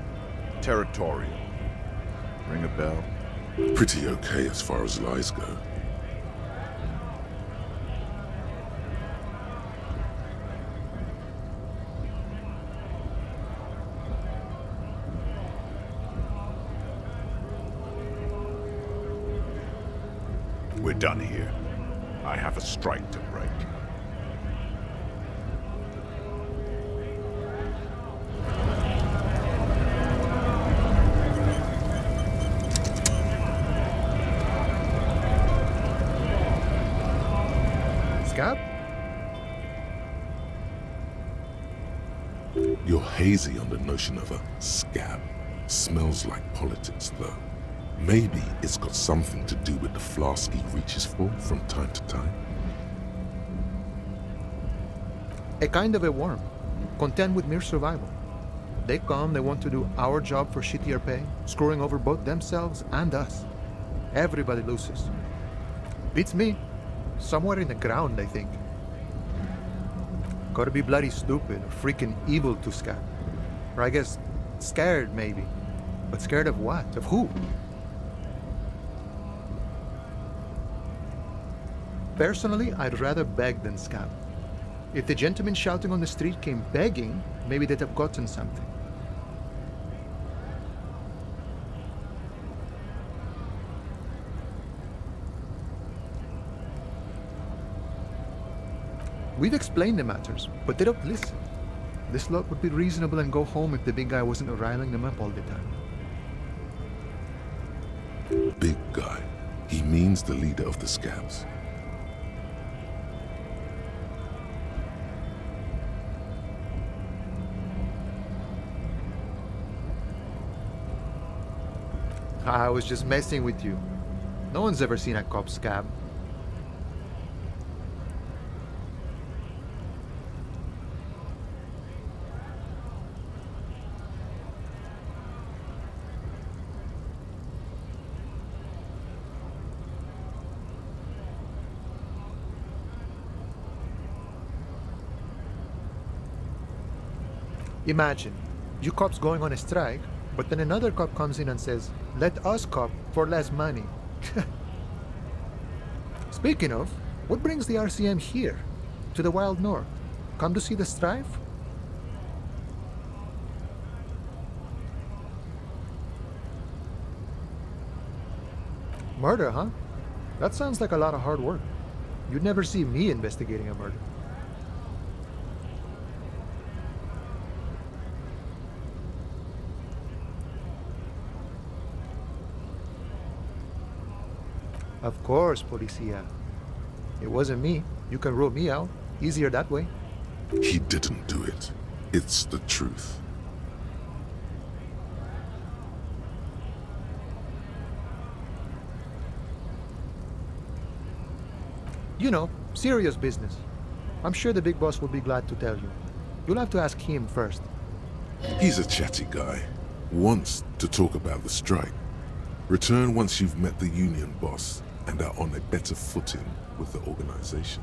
Territorial. Ring a bell? Pretty okay as far as lies go. We're done here. I have a strike to break. Scab? You're hazy on the notion of a scab. Smells like politics, though. Maybe it's got something to do with the flask he reaches for from time to time. A kind of a worm, content with mere survival. They come, they want to do our job for shittier pay, screwing over both themselves and us. Everybody loses. Beats me. Somewhere in the ground, I think. Gotta be bloody stupid or freaking evil to scab. Or I guess scared, maybe. But scared of what? Of who? Personally, I'd rather beg than scab. If the gentleman shouting on the street came begging, maybe they'd have gotten something. We've explained the matters, but they don't listen. This lot would be reasonable and go home if the big guy wasn't riling them up all the time. Big guy. He means the leader of the scabs. I was just messing with you. No one's ever seen a cop scab. Imagine, you cops going on a strike, but then another cop comes in and says, "Let us cop for less money." Speaking of, what brings the RCM here? To the wild north? Come to see the strife? Murder, huh? That sounds like a lot of hard work. You'd never see me investigating a murder. Of course, Policia. It wasn't me. You can rule me out. Easier that way. He didn't do it. It's the truth. You know, serious business. I'm sure the big boss will be glad to tell you. You'll have to ask him first. He's a chatty guy. Wants to talk about the strike. Return once you've met the union boss and are on a better footing with the organization.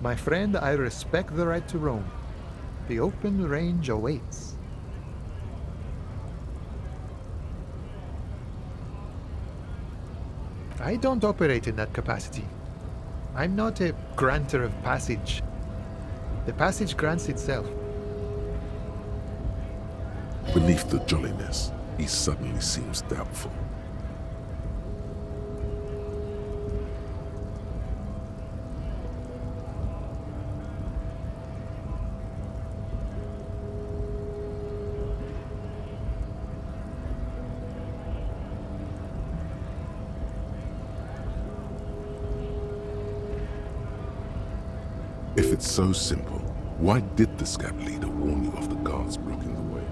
My friend, I respect the right to roam. The open range awaits. I don't operate in that capacity. I'm not a granter of passage. The passage grants itself. Beneath the jolliness, he suddenly seems doubtful. If it's so simple, why did the scab leader warn you of the guards blocking the way?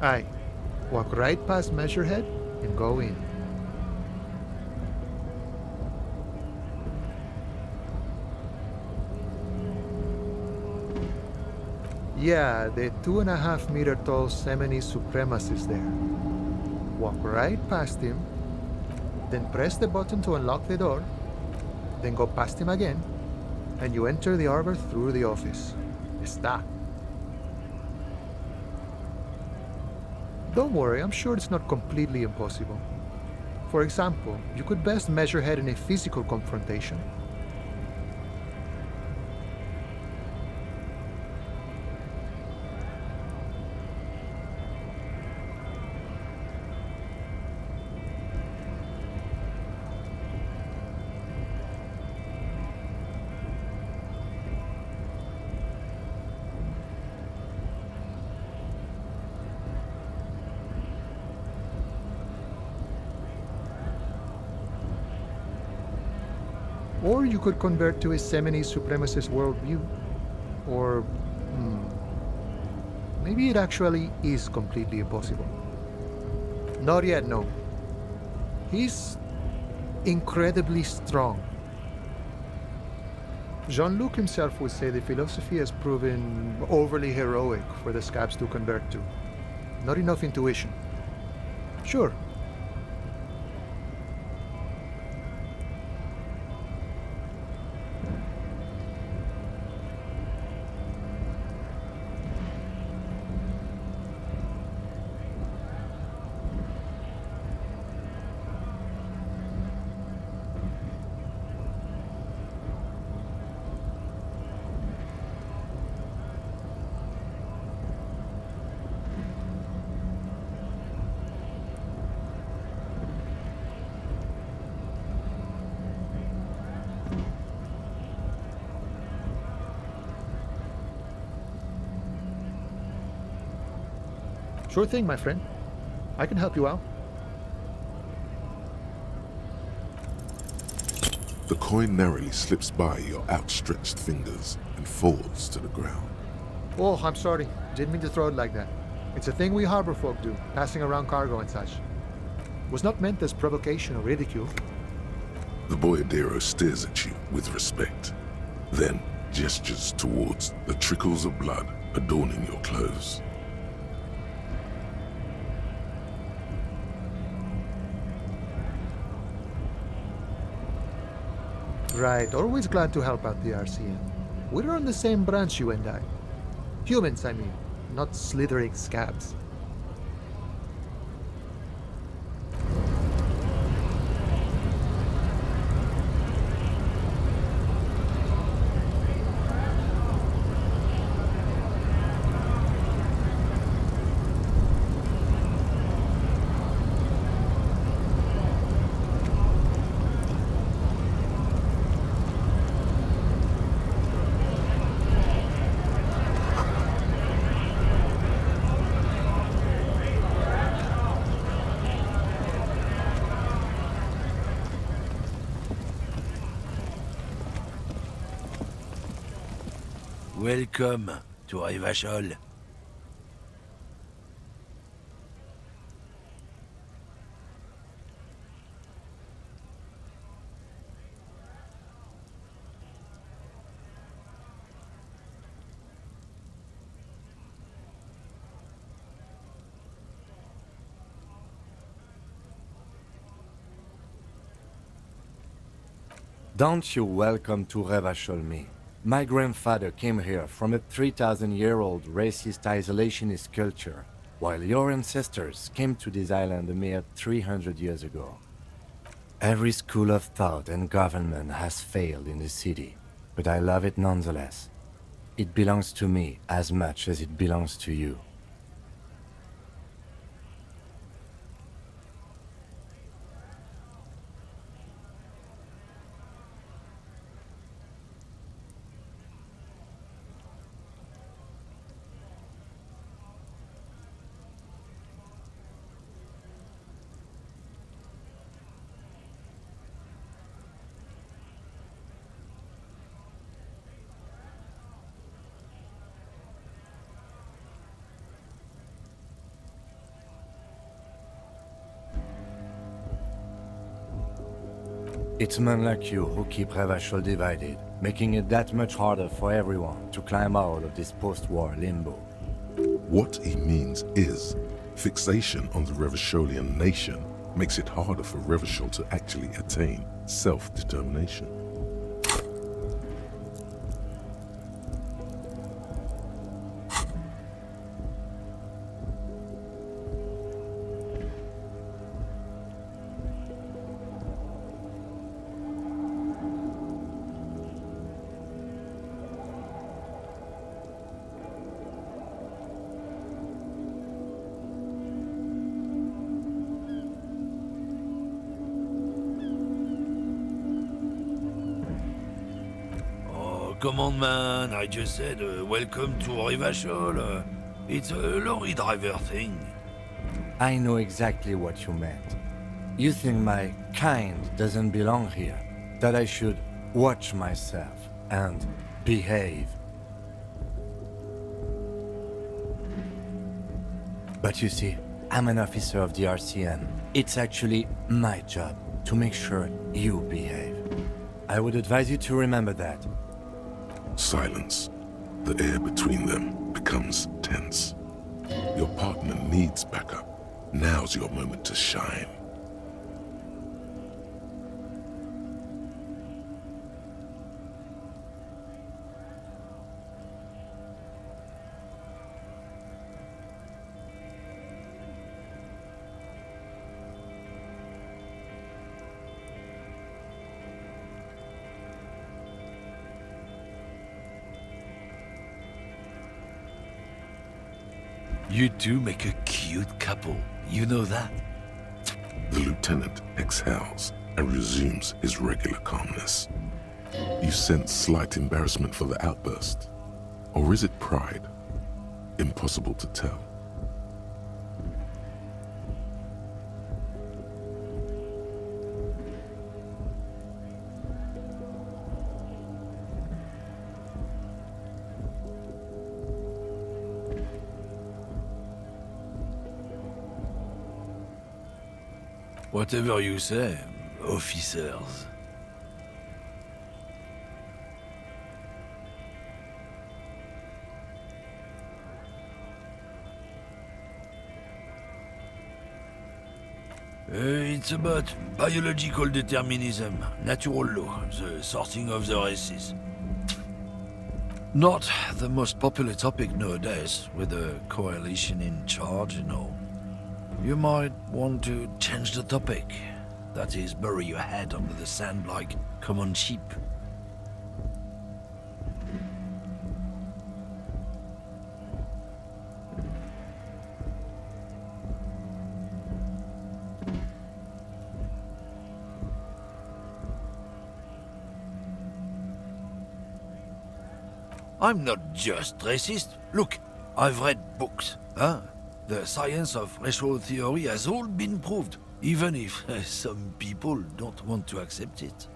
Aye. Walk right past Measurehead and go in. Yeah, the 2.5 meter tall Semini supremacist there. walk right past him, then press the button to unlock the door, then go past him again, and you enter the arbor through the office. Está. Don't worry, I'm sure it's not completely impossible. For example, you could best measure head in a physical confrontation. Or you could convert to a Semini supremacist worldview. Or, maybe it actually is completely impossible. Not yet, no. He's incredibly strong. Jean-Luc himself would say the philosophy has proven overly heroic for the scabs to convert to. Not enough intuition. Sure. Sure thing, my friend. I can help you out. The coin narrowly slips by your outstretched fingers and falls to the ground. Oh, I'm sorry. Didn't mean to throw it like that. It's a thing we harbor folk do, passing around cargo and such. Was not meant as provocation or ridicule. The boyadero stares at you with respect, then gestures towards the trickles of blood adorning your clothes. Right, always glad to help out the RCM. We're on the same branch, you and I. Humans, I mean, not slithering scabs. Welcome to Revachol. Don't you welcome to Revachol me. My grandfather came here from a 3,000-year-old racist isolationist culture, while your ancestors came to this island a mere 300 years ago. Every school of thought and government has failed in the city, but I love it nonetheless. It belongs to me as much as it belongs to you. It's men like you who keep Revachol divided, making it that much harder for everyone to climb out of this post-war limbo. What he means is, Fixation on the Revacholian nation makes it harder for Revachol to actually attain self-determination. Come on, man. I just said welcome to Revachol. It's a lorry driver thing. I know exactly what you meant. You think my kind doesn't belong here, that I should watch myself and behave. But you see, I'm an officer of the RCM. It's actually my job to make sure you behave. I would advise you to remember that. Silence. The air between them becomes tense. Your partner needs backup. Now's your moment to shine. You two make a cute couple. You know that? The lieutenant exhales and resumes his regular calmness. You sense slight embarrassment for the outburst. Or is it pride? Impossible to tell. Whatever you say, officers. It's about biological determinism, natural law, the sorting of the races. Not the most popular topic nowadays, with the coalition in charge and all. You might want to change the topic. That is, bury your head under the sand like common sheep. I'm not just racist. Look, I've read books, huh? The science of racial theory has all been proved, even if some people don't want to accept it.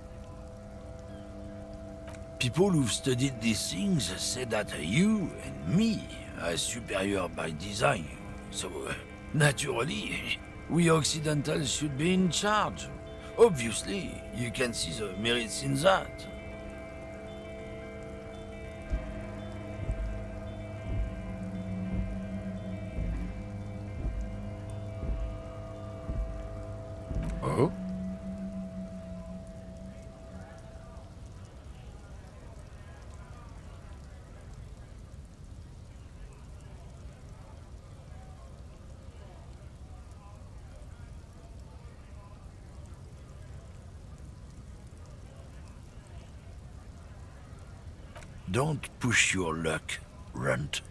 People who've studied these things say that you and me are superior by design, so naturally, we Occidentals should be in charge. Obviously, you can see the merits in that. Oh? Don't push your luck, Runt.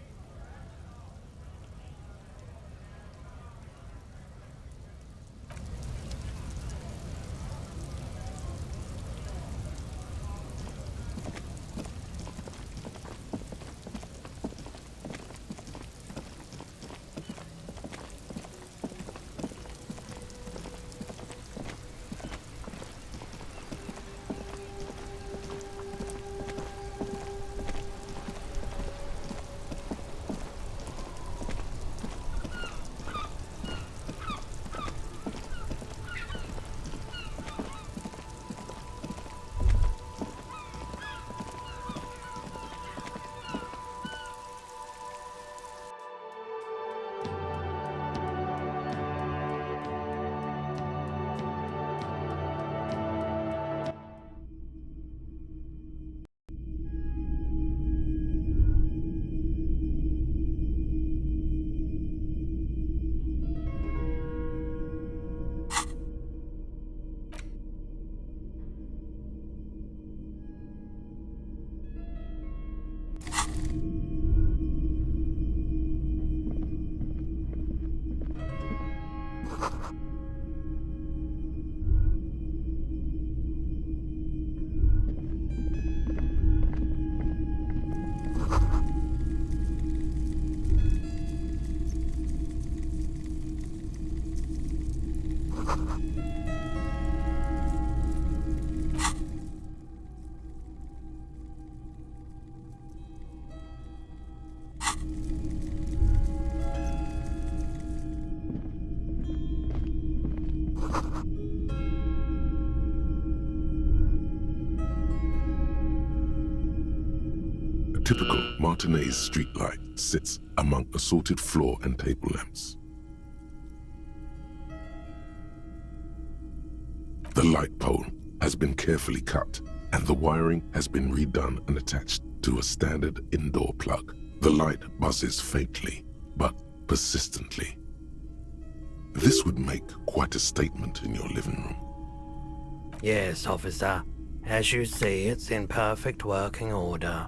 Martinez's streetlight sits among assorted floor and table lamps. The light pole has been carefully cut, and the wiring has been redone and attached to a standard indoor plug. The light buzzes faintly, but persistently. This would make quite a statement in your living room. Yes, officer. As you see, it's in perfect working order.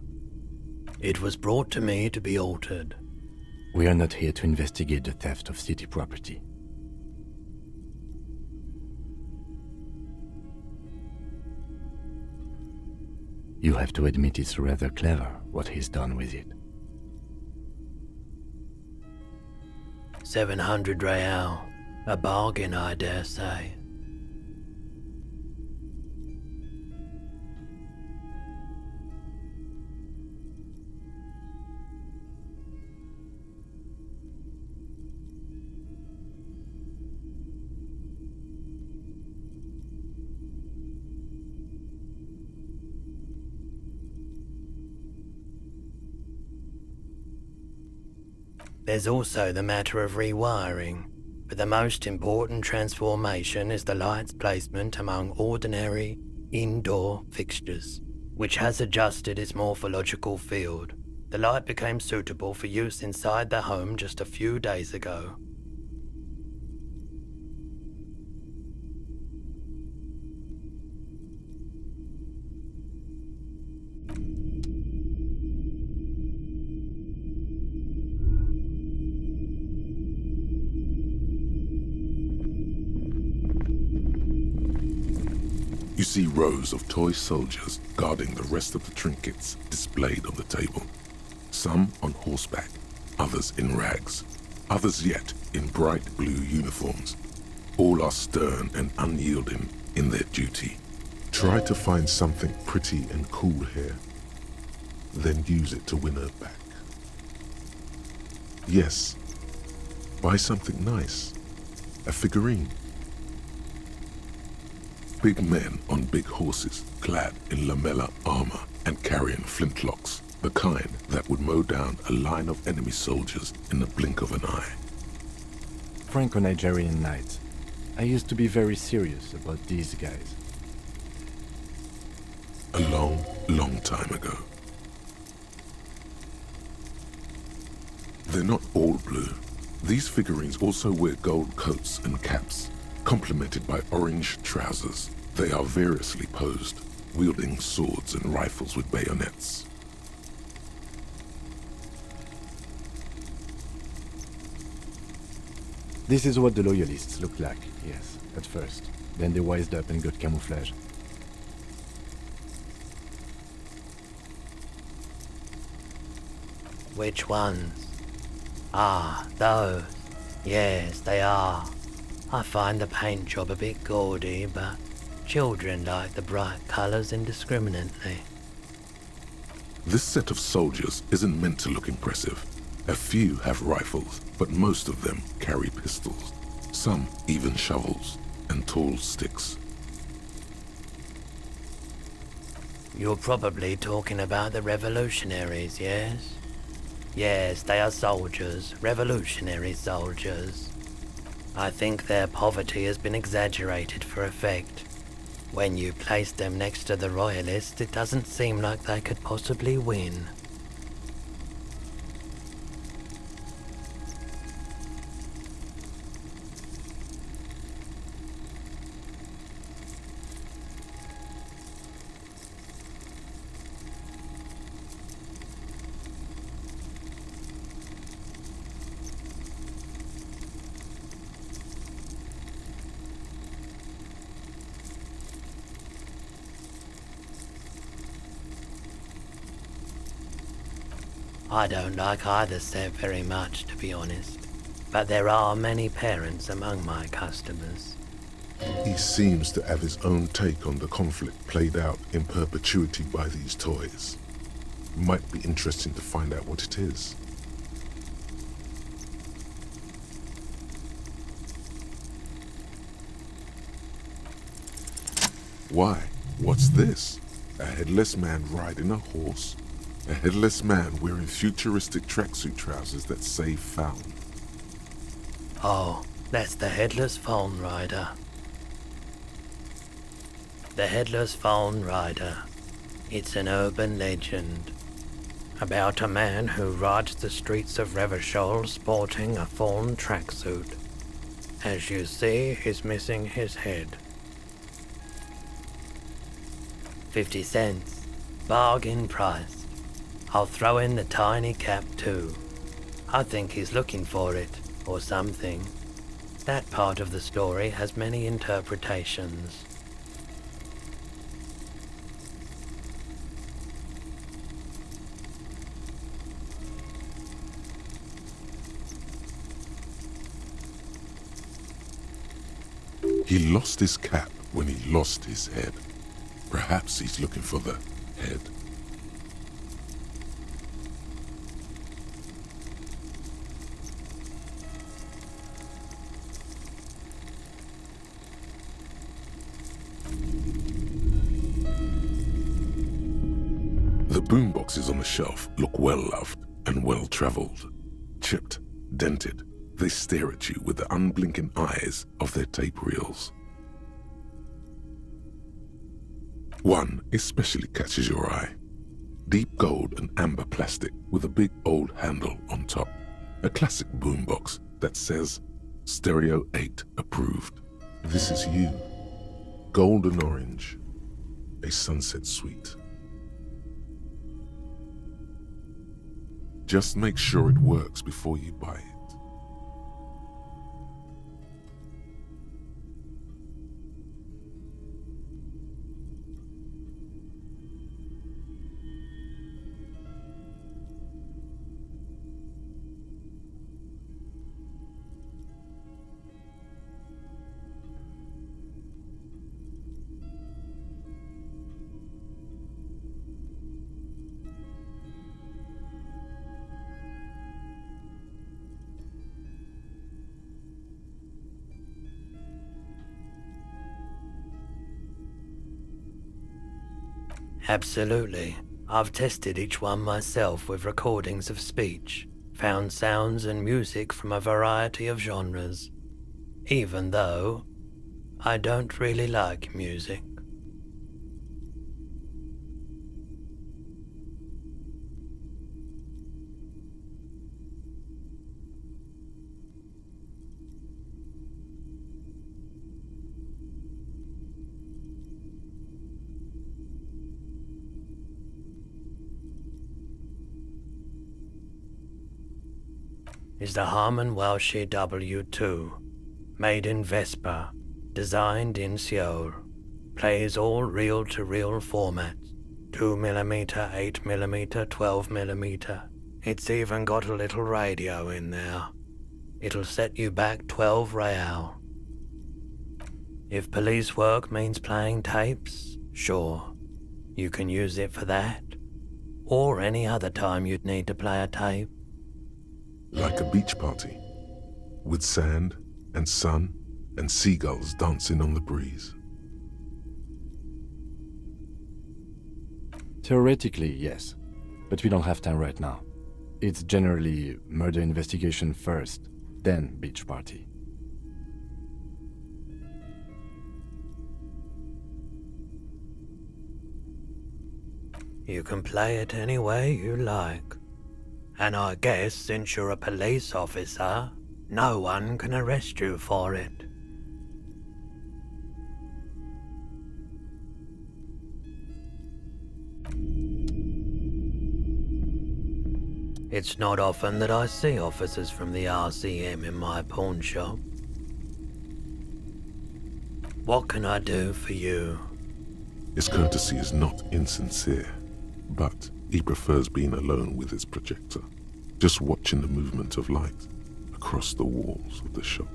It was brought to me to be altered. We are not here to investigate the theft of city property. You have to admit it's rather clever what he's done with it. 700 real. A bargain, I dare say. There's also the matter of rewiring, but the most important transformation is the light's placement among ordinary, indoor fixtures, which has adjusted its morphological field. The light became suitable for use inside the home just a few days ago. You see rows of toy soldiers guarding the rest of the trinkets displayed on the table. Some on horseback, others in rags, others yet in bright blue uniforms. All are stern and unyielding in their duty. Try to find something pretty and cool here, then use it to win her back. Yes, buy something nice, a figurine. Big men on big horses, clad in lamella armor and carrying flintlocks, the kind that would mow down a line of enemy soldiers in the blink of an eye. Franco-Nigerian knights. I used to be very serious about these guys. A long, long time ago. They're not all blue. These figurines also wear gold coats and caps, complemented by orange trousers. They are variously posed, wielding swords and rifles with bayonets. This is what the loyalists looked like, yes, at first. Then they wised up and got camouflage. Which ones? Ah, those. Yes, they are. I find the paint job a bit gaudy, but children like the bright colours indiscriminately. This set of soldiers isn't meant to look impressive. A few have rifles, but most of them carry pistols. Some even shovels and tall sticks. You're probably talking about the revolutionaries, yes? Yes, they are soldiers, revolutionary soldiers. I think their poverty has been exaggerated for effect. When you place them next to the royalists, it doesn't seem like they could possibly win. I don't like either set very much, to be honest. But there are many parents among my customers. He seems to have his own take on the conflict played out in perpetuity by these toys. Might be interesting to find out what it is. Why? What's this? A headless man riding a horse? A headless man wearing futuristic tracksuit trousers that say found. Oh, that's the Headless Phone Rider. The Headless Phone Rider. It's an urban legend about a man who rides the streets of Revachol sporting a fawn tracksuit. As you see, he's missing his head. 50 cents. Bargain price. I'll throw in the tiny cap too. I think he's looking for it, or something. That part of the story has many interpretations. He lost his cap when he lost his head. Perhaps he's looking for the head. The boomboxes on the shelf look well-loved and well-traveled. Chipped, dented, they stare at you with the unblinking eyes of their tape reels. One especially catches your eye. Deep gold and amber plastic with a big old handle on top. A classic boombox that says, Stereo 8 approved. This is you. Golden orange. A sunset suite. Just make sure it works before you buy it. Absolutely. I've tested each one myself with recordings of speech, found sounds and music from a variety of genres, even though I don't really like music. Is the Harman Welsh W2, made in Vespa, designed in Seoul, plays all reel-to-reel formats, 2mm, 8mm, 12mm. It's even got a little radio in there. It'll set you back 12 real. If police work means playing tapes, sure, you can use it for that, or any other time you'd need to play a tape. Like a beach party, with sand and sun and seagulls dancing on the breeze. Theoretically, yes, but we don't have time right now. It's generally murder investigation first, then beach party. You can play it any way you like. And I guess since you're a police officer, no one can arrest you for it. It's not often that I see officers from the RCM in my pawn shop. What can I do for you? His courtesy is not insincere, but he prefers being alone with his projector, just watching the movement of light across the walls of the shop.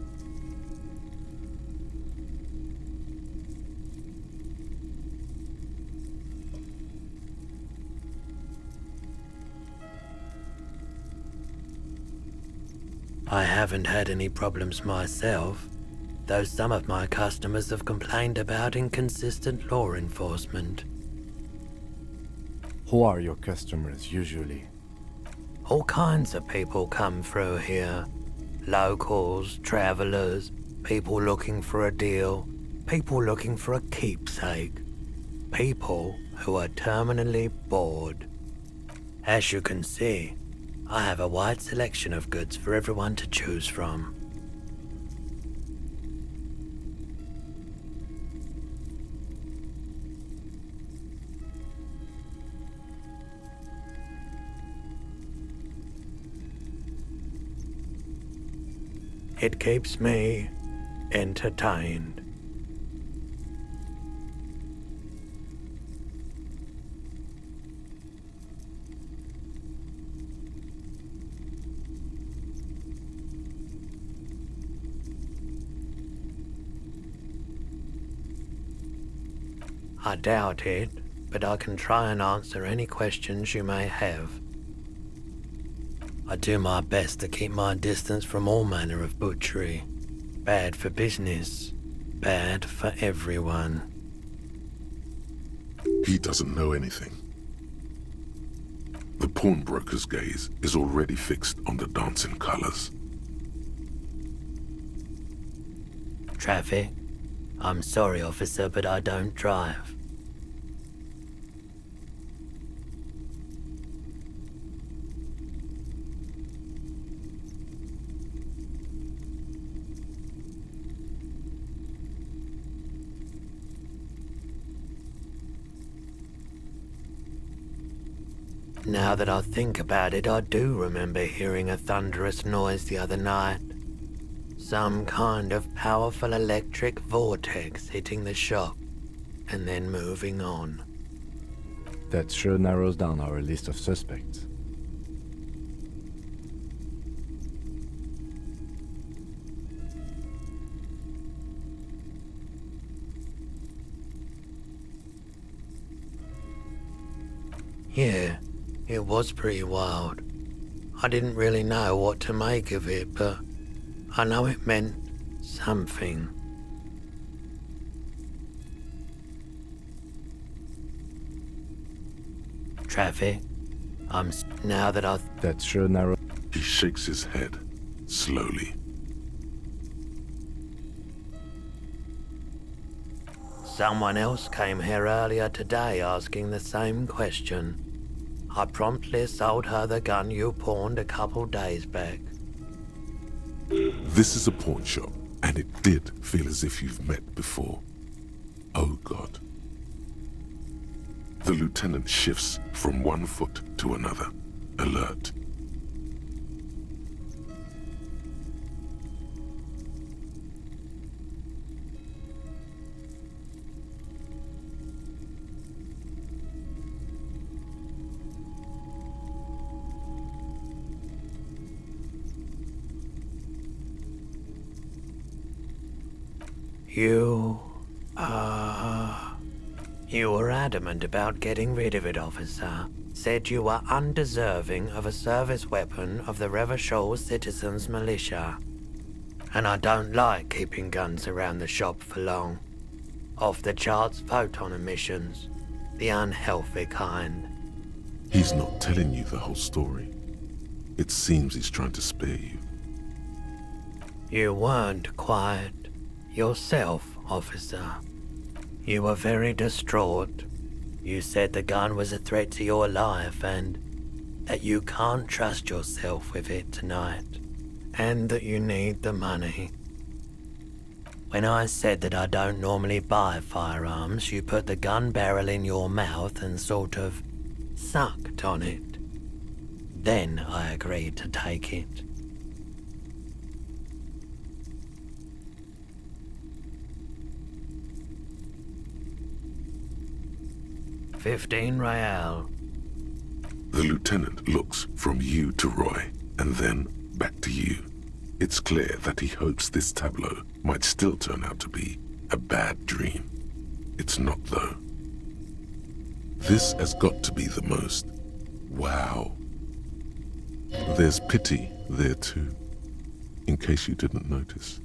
I haven't had any problems myself, though some of my customers have complained about inconsistent law enforcement. Who are your customers usually? All kinds of people come through here. Locals, travelers, people looking for a deal, people looking for a keepsake, people who are terminally bored. As you can see, I have a wide selection of goods for everyone to choose from. It keeps me entertained. I doubt it, but I can try and answer any questions you may have. I do my best to keep my distance from all manner of butchery. Bad for business, bad for everyone. He doesn't know anything. The pawnbroker's gaze is already fixed on the dancing colors. Traffic? I'm sorry, officer, but I don't drive. Now that I think about it, I do remember hearing a thunderous noise the other night. Some kind of powerful electric vortex hitting the shop, and then moving on. That sure narrows down our list of suspects. Yeah, it was pretty wild. I didn't really know what to make of it, but I know it meant something. Traffic? Now that That sure narrows. He shakes his head, slowly. Someone else came here earlier today asking the same question. I promptly sold her the gun you pawned a couple days back. This is a pawn shop, and it did feel as if you've met before. Oh God. The lieutenant shifts from one foot to another, alert. You were adamant about getting rid of it, officer. Said you were undeserving of a service weapon of the Revachol Citizens Militia. And I don't like keeping guns around the shop for long. Off-the-charts photon emissions. The unhealthy kind. He's not telling you the whole story. It seems he's trying to spare you. You weren't quiet yourself, officer. You were very distraught. You said the gun was a threat to your life and that you can't trust yourself with it tonight, and that you need the money. When I said that I don't normally buy firearms, you put the gun barrel in your mouth and sort of sucked on it. Then I agreed to take it. $15 real. The lieutenant looks from you to Roy, and then back to you. It's clear that he hopes this tableau might still turn out to be a bad dream. It's not, though. This has got to be the most. Wow. There's pity there too, in case you didn't notice.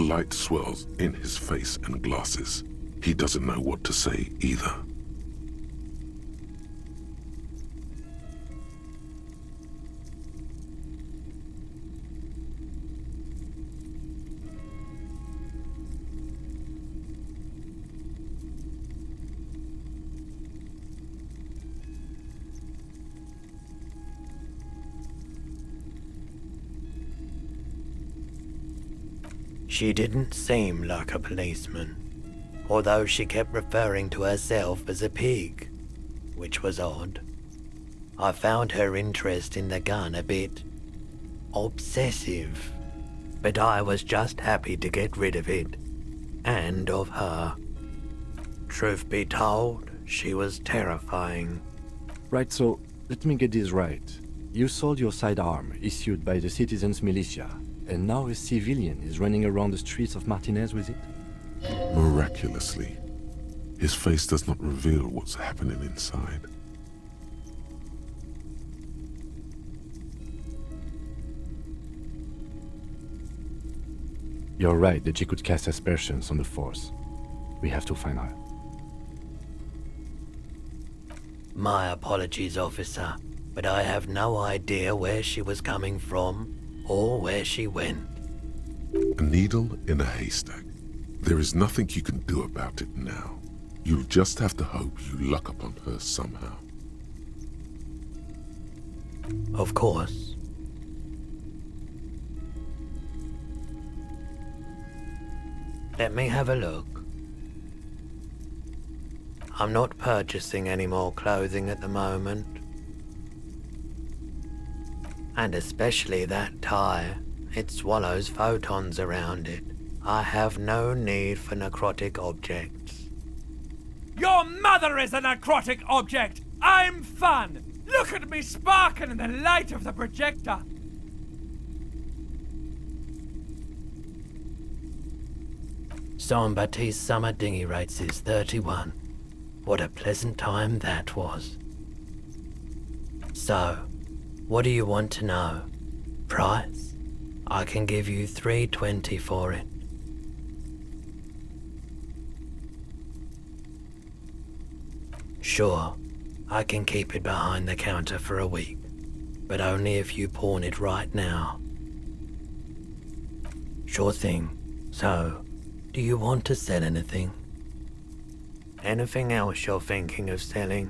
light swirls in his face and glasses. He doesn't know what to say either. She didn't seem like a policeman, although she kept referring to herself as a pig, which was odd. I found her interest in the gun a bit obsessive, but I was just happy to get rid of it, and of her. Truth be told, she was terrifying. Right, so let me get this right. You sold your sidearm, issued by the citizens' militia, and now a civilian is running around the streets of Martinez with it? Miraculously, his face does not reveal what's happening inside. You're right that she could cast aspersions on the Force. We have to find her. My apologies, officer, but I have no idea where she was coming from or where she went. A needle in a haystack. There is nothing you can do about it now. You'll just have to hope you luck upon her somehow. Of course. Let me have a look. I'm not purchasing any more clothing at the moment. And especially that tie. It swallows photons around it. I have no need for necrotic objects. Your mother is a necrotic object! I'm fun! Look at me sparkle in the light of the projector! Jean-Baptiste's summer dinghy rates is 31. What a pleasant time that was. So, what do you want to know? Price? I can give you $3.20 for it. Sure, I can keep it behind the counter for a week, but only if you pawn it right now. Sure thing. So, do you want to sell anything? Anything else you're thinking of selling?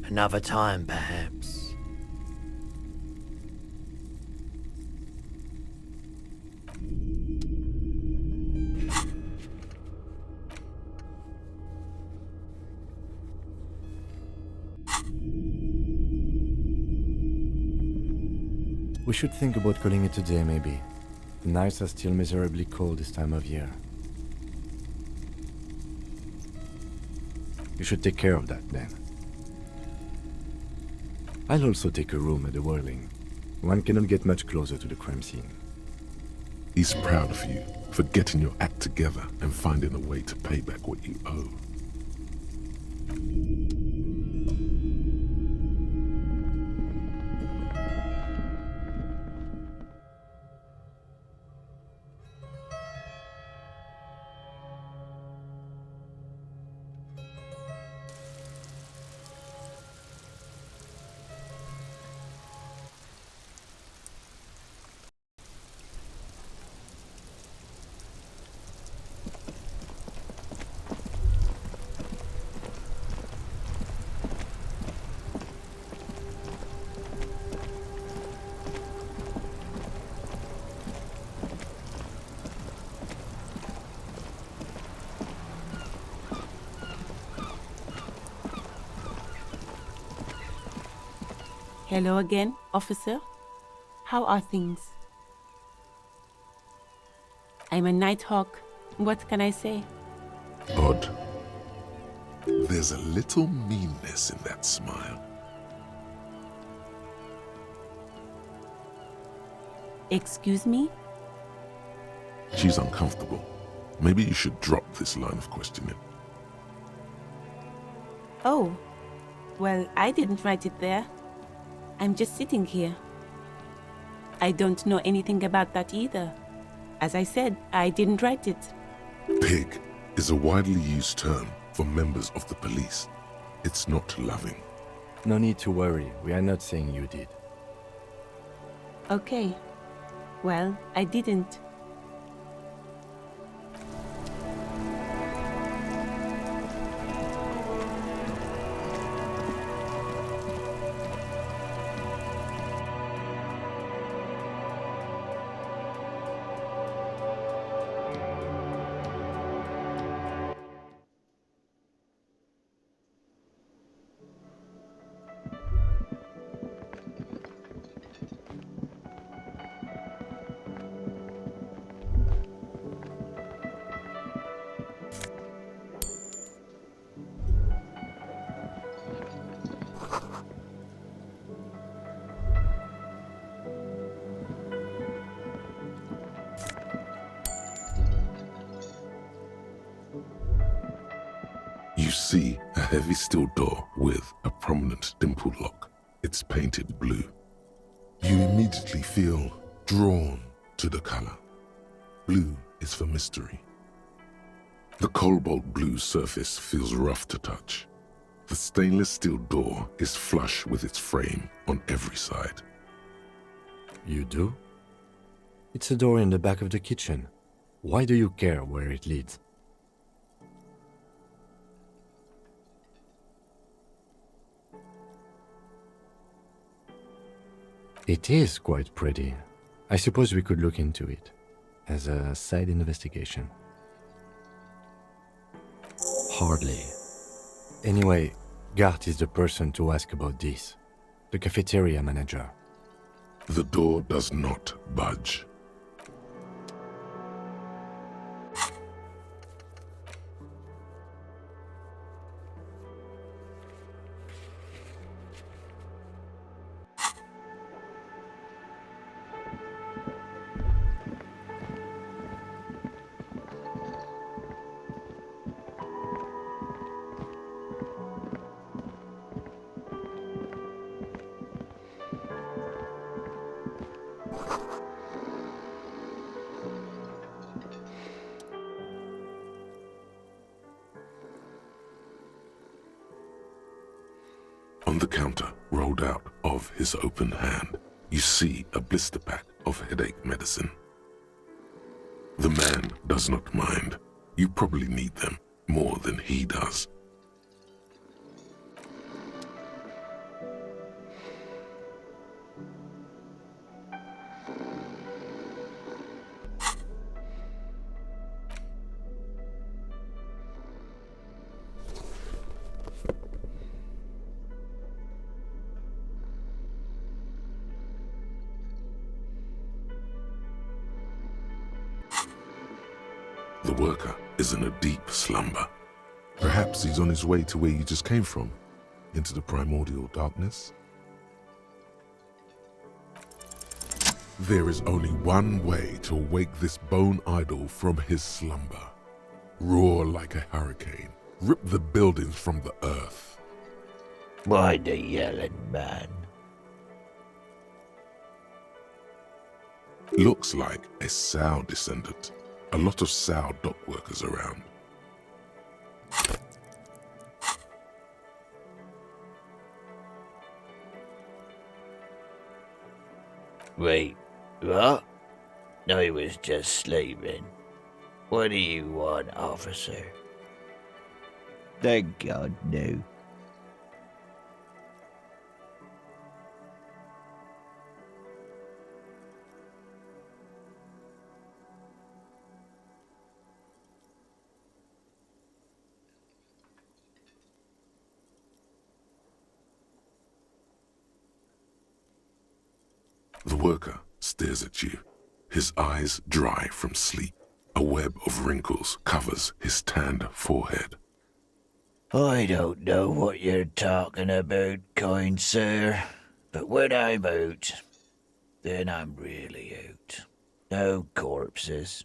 Another time, perhaps. We should think about calling it a day, maybe. The nights are still miserably cold this time of year. You should take care of that, then. I'll also take a room at the Whirling. One cannot get much closer to the crime scene. He's proud of you for getting your act together and finding a way to pay back what you owe. Hello again, officer. How are things? I'm a Nighthawk. What can I say? Odd. There's a little meanness in that smile. Excuse me? She's uncomfortable. Maybe you should drop this line of questioning. Oh, well, I didn't write it there. I'm just sitting here. I don't know anything about that either. As I said, I didn't write it. Pig is a widely used term for members of the police. It's not loving. No need to worry. We are not saying you did. Okay. Well, I didn't. You see a heavy steel door with a prominent dimple lock. It's painted blue. You immediately feel drawn to the color. Blue is for mystery. The cobalt blue surface feels rough to touch. The stainless steel door is flush with its frame on every side. You do? It's a door in the back of the kitchen. Why do you care where it leads? It is quite pretty. I suppose we could look into it as a side investigation. Hardly. Anyway, Gart is the person to ask about this. The cafeteria manager. The door does not budge. On the counter, rolled out of his open hand, you see a blister pack of headache medicine. The man does not mind. You probably need them more than he does. The worker is in a deep slumber. Perhaps he's on his way to where you just came from, into the primordial darkness. There is only one way to wake this bone idol from his slumber. Roar like a hurricane. Rip the buildings from the earth. Why the yelling, man? Looks like a Sow descendant. A lot of Sow dock workers around. Wait, what? No, he was just sleeping. What do you want, officer? Thank God, no. The worker stares at you, his eyes dry from sleep. A web of wrinkles covers his tanned forehead. I don't know what you're talking about, kind sir, but when I'm out, then I'm really out. No corpses,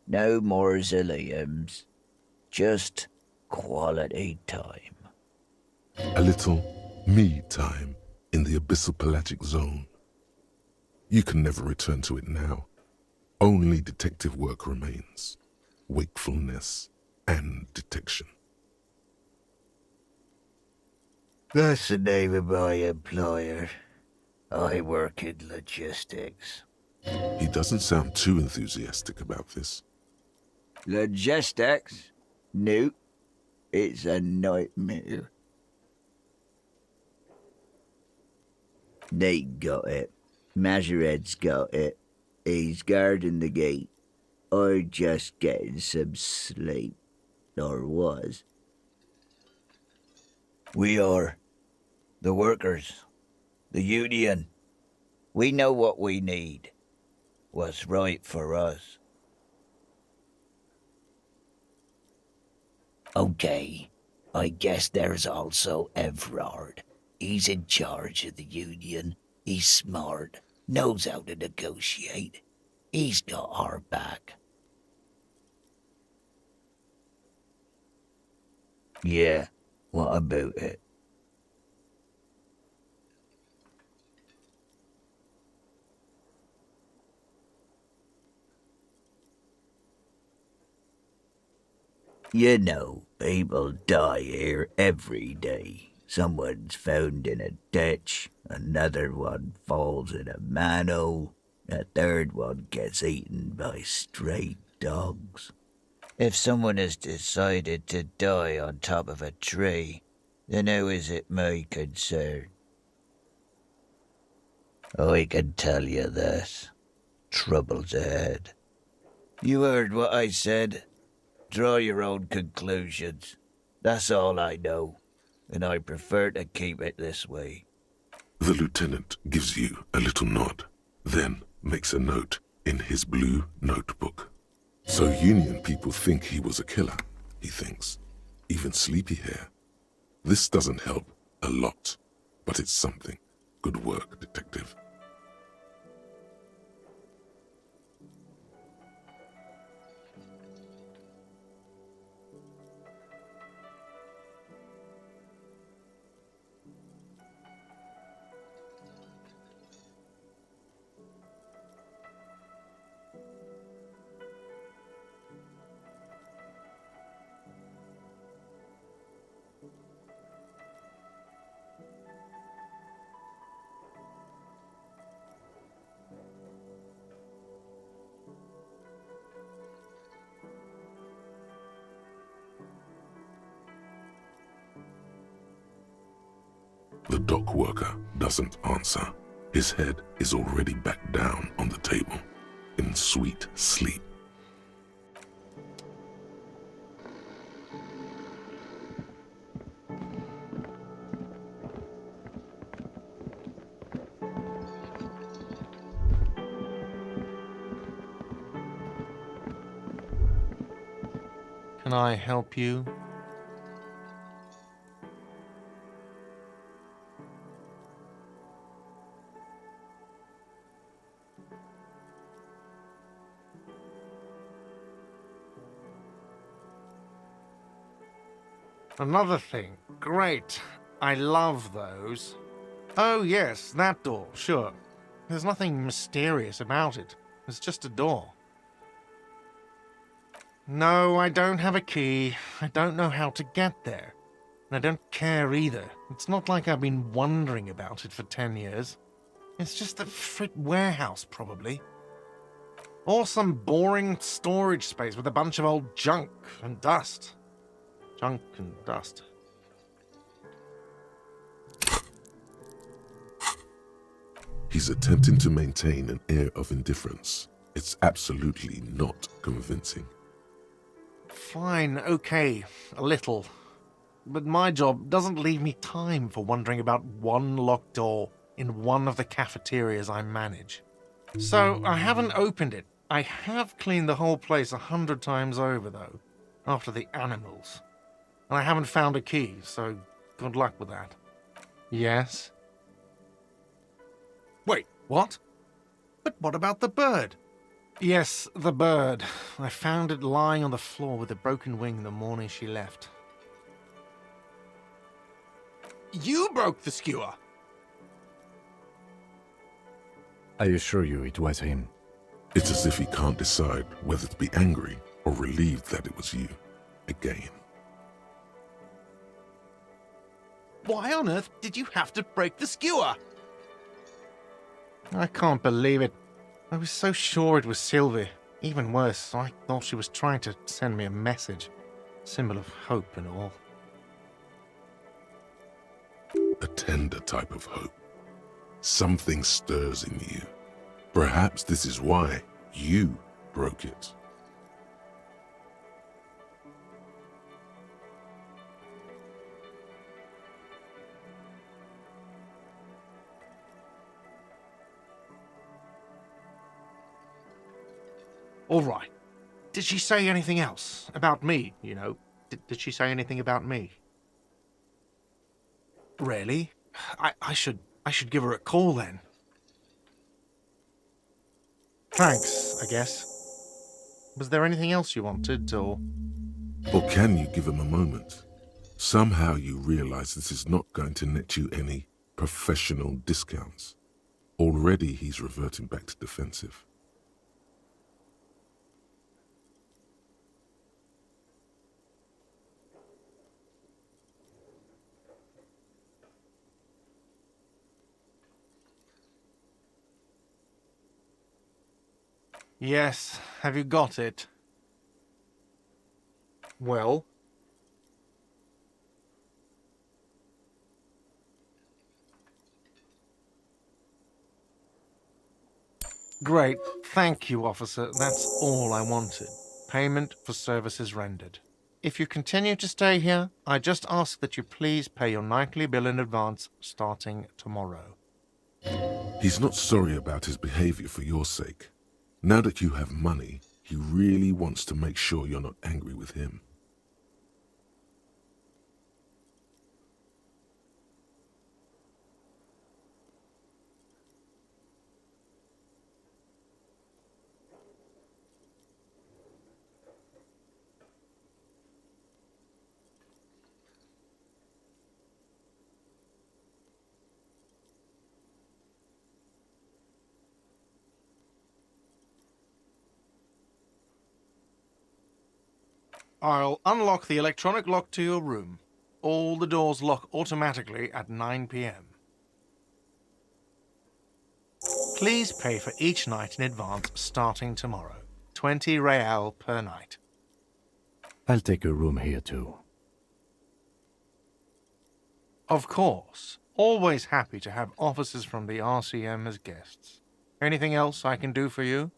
no mausoleums, just quality time. A little me time in the abyssal pelagic zone. You can never return to it now. Only detective work remains. Wakefulness and detection. That's the name of my employer. I work in logistics. He doesn't sound too enthusiastic about this. Logistics? No, it's a nightmare. Nate got it. Majoret's got it. He's guarding the gate. I'm just getting some sleep. Or was. We are. The workers. The union. We know what we need. What's right for us. Okay. I guess there's also Everard. He's in charge of the union. He's smart. Knows how to negotiate. He's got our back. Yeah, what about it? You know, people die here every day. Someone's found in a ditch, another one falls in a manhole, a third one gets eaten by stray dogs. If someone has decided to die on top of a tree, then how is it my concern? I can tell you this. Trouble's ahead. You heard what I said. Draw your own conclusions. That's all I know, and I prefer to keep it this way. The lieutenant gives you a little nod, then makes a note in his blue notebook. So Union people think he was a killer, he thinks. Even sleepy hair. This doesn't help a lot, but it's something. Good work, detective. The dock worker doesn't answer. His head is already back down on the table, in sweet sleep. Can I help you? Another thing. Great. I love those. Oh, yes, that door, sure. There's nothing mysterious about it. It's just a door. No, I don't have a key. I don't know how to get there. And I don't care either. It's not like I've been wondering about it for 10 years. It's just a frit warehouse, probably. Or some boring storage space with a bunch of old junk and dust. Junk and dust. He's attempting to maintain an air of indifference. It's absolutely not convincing. Fine, okay, a little. But my job doesn't leave me time for wondering about one locked door in one of the cafeterias I manage. So, I haven't opened it. I have cleaned the whole place 100 times over, though, after the animals. And I haven't found a key, so good luck with that. Yes? Wait, what? But what about the bird? Yes, the bird. I found it lying on the floor with a broken wing the morning she left. You broke the skewer! I assure you it was him. It's as if he can't decide whether to be angry or relieved that it was you. Again. Why on earth did you have to break the skewer? I can't believe it. I was so sure it was Sylvie. Even worse, I thought she was trying to send me a message. Symbol of hope and all. A tender type of hope. Something stirs in you. Perhaps this is why you broke it. All right. Did she say anything else? About me, you know? Did she say anything about me? Really? I should give her a call then. Thanks, I guess. Was there anything else you wanted, or...? Or can you give him a moment? Somehow you realize this is not going to net you any professional discounts. Already he's reverting back to defensive. Yes, have you got it? Well? Great, thank you, officer. That's all I wanted. Payment for services rendered. If you continue to stay here, I just ask that you please pay your nightly bill in advance starting tomorrow. He's not sorry about his behavior for your sake. Now that you have money, he really wants to make sure you're not angry with him. I'll unlock the electronic lock to your room. All the doors lock automatically at 9 p.m. Please pay for each night in advance starting tomorrow. 20 real per night. I'll take a room here too. Of course. Always happy to have officers from the RCM as guests. Anything else I can do for you?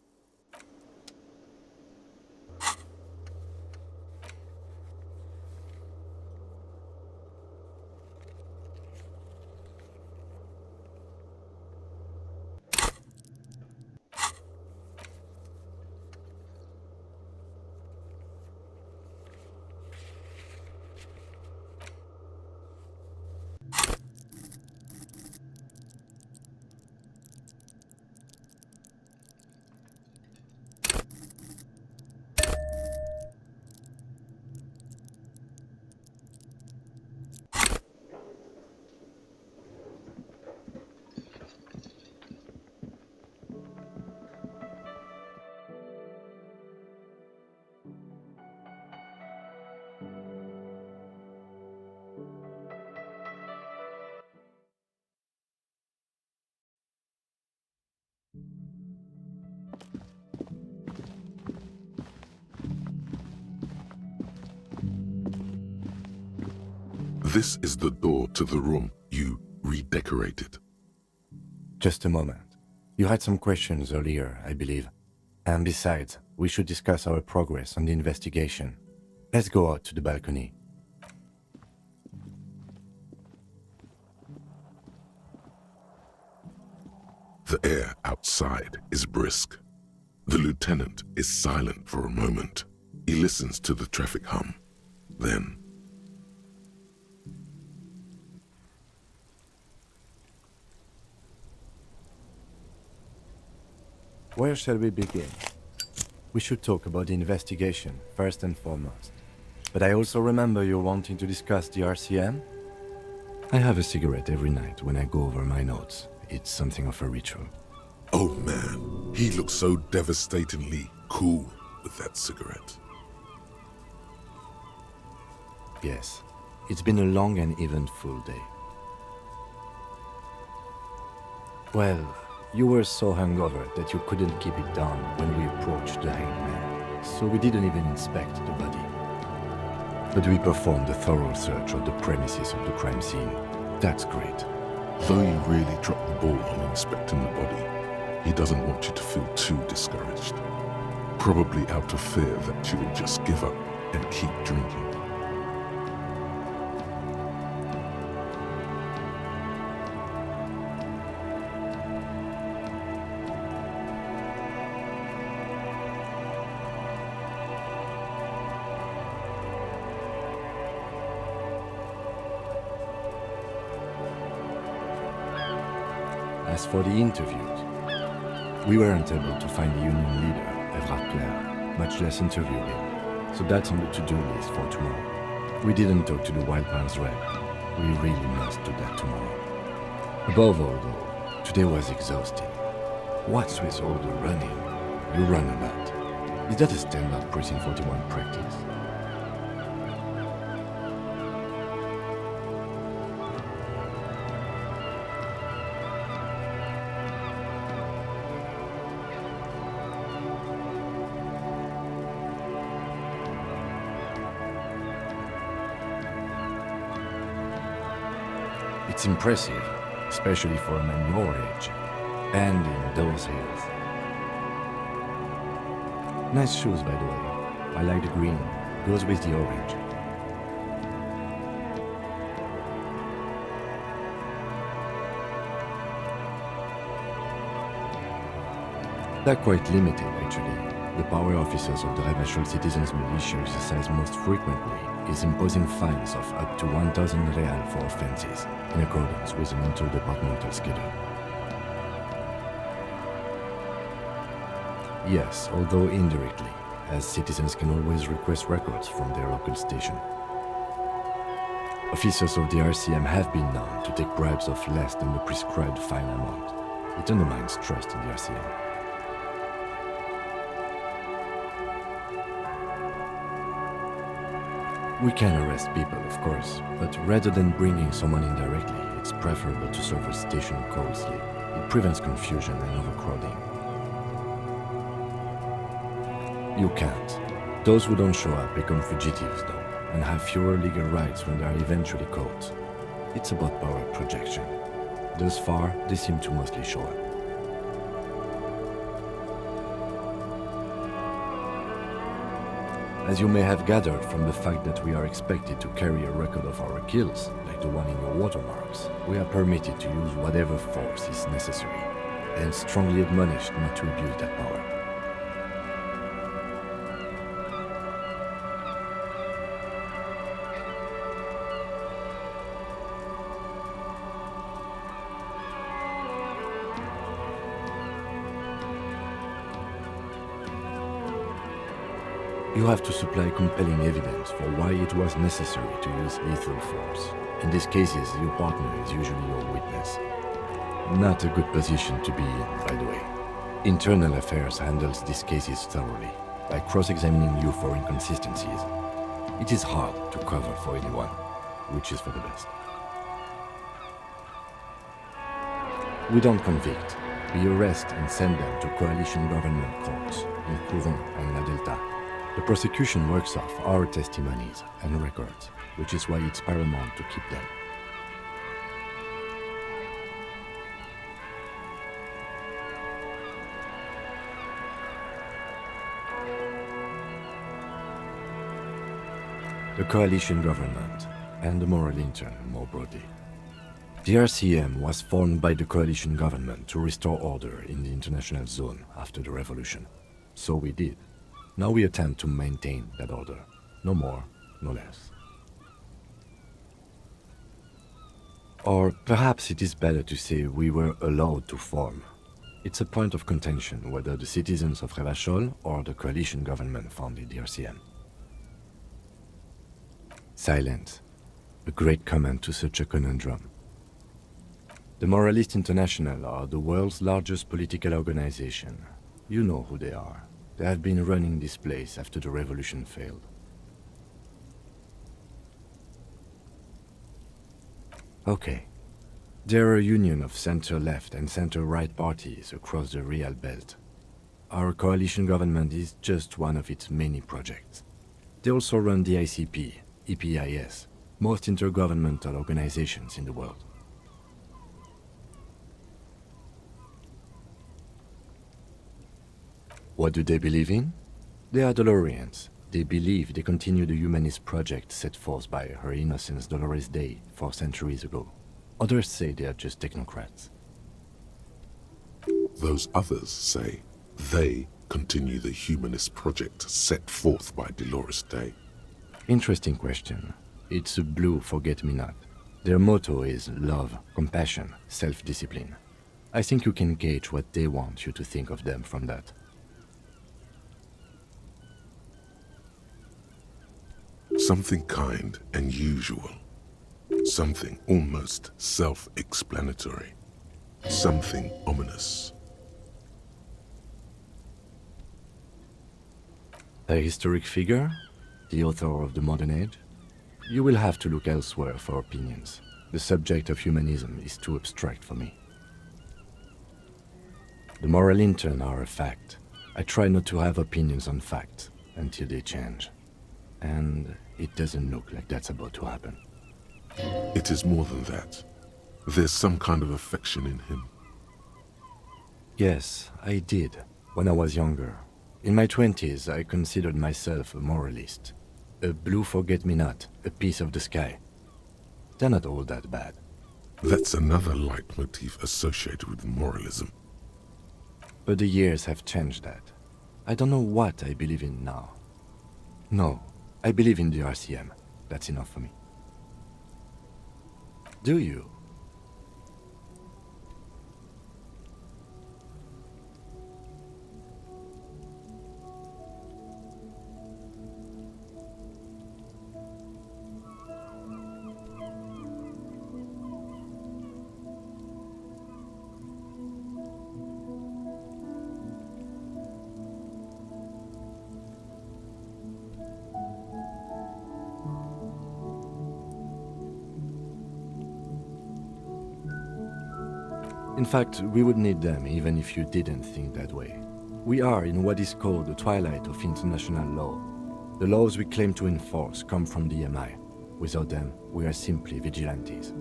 This is the door to the room you redecorated. Just a moment. You had some questions earlier, I believe. And besides, we should discuss our progress on the investigation. Let's go out to the balcony. The air outside is brisk. The lieutenant is silent for a moment. He listens to the traffic hum. Then, where shall we begin? We should talk about the investigation, first and foremost. But I also remember you wanting to discuss the RCM? I have a cigarette every night when I go over my notes. It's something of a ritual. oh man, he looks so devastatingly cool with that cigarette. Yes, it's been a long and eventful day. Well, you were so hungover that you couldn't keep it down when we approached the hanged man, so we didn't even inspect the body. But we performed a thorough search of the premises of the crime scene. That's great. Though you really dropped the ball on inspecting the body, he doesn't want you to feel too discouraged. Probably out of fear that you will just give up and keep drinking. As for the interviews, we weren't able to find the union leader, Everard Clare, much less interview him, so that's on the to-do list for tomorrow. We didn't talk to the Wild Palms rep. We really must do that tomorrow. Above all, though, today was exhausting. What's with all the running? You run about. Is that a standard Precinct 41 practice? It's impressive, especially for a man your age, and in those hills. Nice shoes, by the way. I like the green. Goes with the orange. They're quite limited, actually. The power officers of the Revachol Citizens Militia exercise most frequently is imposing fines of up to 1,000 real for offenses, in accordance with an interdepartmental schedule. Yes, although indirectly, as citizens can always request records from their local station. Officers of the RCM have been known to take bribes of less than the prescribed fine amount. It undermines trust in the RCM. We can arrest people, of course, but rather than bringing someone in directly, it's preferable to serve a station closely. It prevents confusion and overcrowding. You can't. Those who don't show up become fugitives, though, and have fewer legal rights when they are eventually caught. It's about power projection. Thus far, they seem to mostly show up. As you may have gathered from the fact that we are expected to carry a record of our kills, like the one in your watermarks, we are permitted to use whatever force is necessary, and strongly admonished not to abuse that power. You have to supply compelling evidence for why it was necessary to use lethal force. In these cases, your partner is usually your witness. Not a good position to be in, by the way. Internal Affairs handles these cases thoroughly, by cross-examining you for inconsistencies. It is hard to cover for anyone, which is for the best. We don't convict. We arrest and send them to coalition government courts in Courant and La Delta. The prosecution works off our testimonies and records, which is why it's paramount to keep them. The coalition government and the moral intern more broadly. The RCM was formed by the coalition government to restore order in the international zone after the revolution. So we did. Now we attempt to maintain that order. No more, no less. Or perhaps it is better to say we were allowed to form. It's a point of contention whether the citizens of Revachol or the coalition government founded the RCM. Silence. A great comment to such a conundrum. The Moralist International are the world's largest political organization. You know who they are. They have been running this place after the revolution failed. Okay. They're a union of center-left and center-right parties across the Real Belt. Our coalition government is just one of its many projects. They also run the ICP, EPIS, most intergovernmental organizations in the world. What do they believe in? They are Dolorians. They believe they continue the humanist project set forth by Her Innocence Dolores Day 4 centuries ago. Others say they are just technocrats. Those others say they continue the humanist project set forth by Dolores Day. Interesting question. It's a blue forget-me-not. Their motto is love, compassion, self-discipline. I think you can gauge what they want you to think of them from that. Something kind and usual. Something almost self-explanatory. Something ominous. A historic figure? The author of the modern age? You will have to look elsewhere for opinions. The subject of humanism is too abstract for me. The moral intern are a fact. I try not to have opinions on facts until they change. And it doesn't look like that's about to happen. It is more than that. There's some kind of affection in him. Yes, I did, when I was younger. In my 20s, I considered myself a moralist. A blue forget-me-not, a piece of the sky. They're not all that bad. That's another leitmotif associated with moralism. But the years have changed that. I don't know what I believe in now. No, I believe in the RCM. That's enough for me. Do you? In fact, we would need them even if you didn't think that way. We are in what is called the twilight of international law. The laws we claim to enforce come from the MI. Without them, we are simply vigilantes.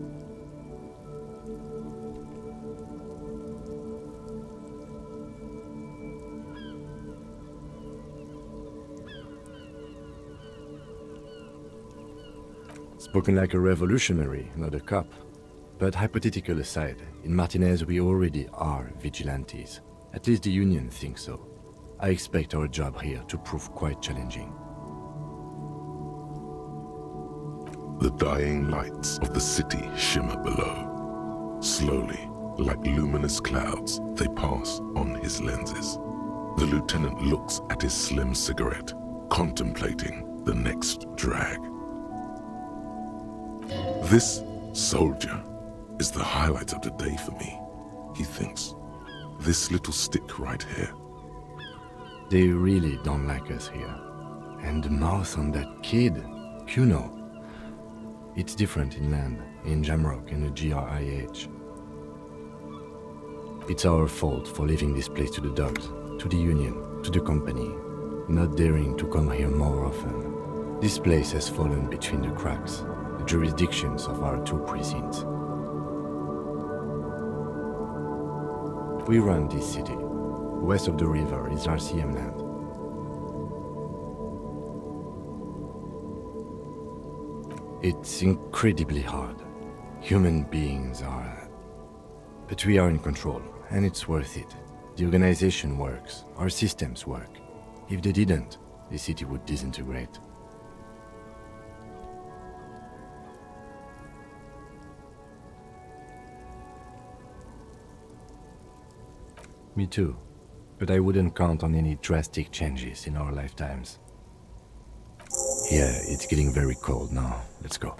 Spoken like a revolutionary, not a cop. But hypothetical aside, in Martinez we already are vigilantes. At least the Union thinks so. I expect our job here to prove quite challenging. The dying lights of the city shimmer below. Slowly, like luminous clouds, they pass on his lenses. The lieutenant looks at his slim cigarette, contemplating the next drag. This soldier is the highlight of the day for me, he thinks. This little stick right here. They really don't like us here. And the mouth on that kid, you know. It's different inland, in Jamrock and the GRIH. It's our fault for leaving this place to the dogs, to the Union, to the company, not daring to come here more often. This place has fallen between the cracks, the jurisdictions of our two precincts. We run this city. West of the river is RCM land. It's incredibly hard. Human beings are... But we are in control, and it's worth it. The organization works, our systems work. If they didn't, the city would disintegrate. Me too, but I wouldn't count on any drastic changes in our lifetimes. Yeah, it's getting very cold now. Let's go.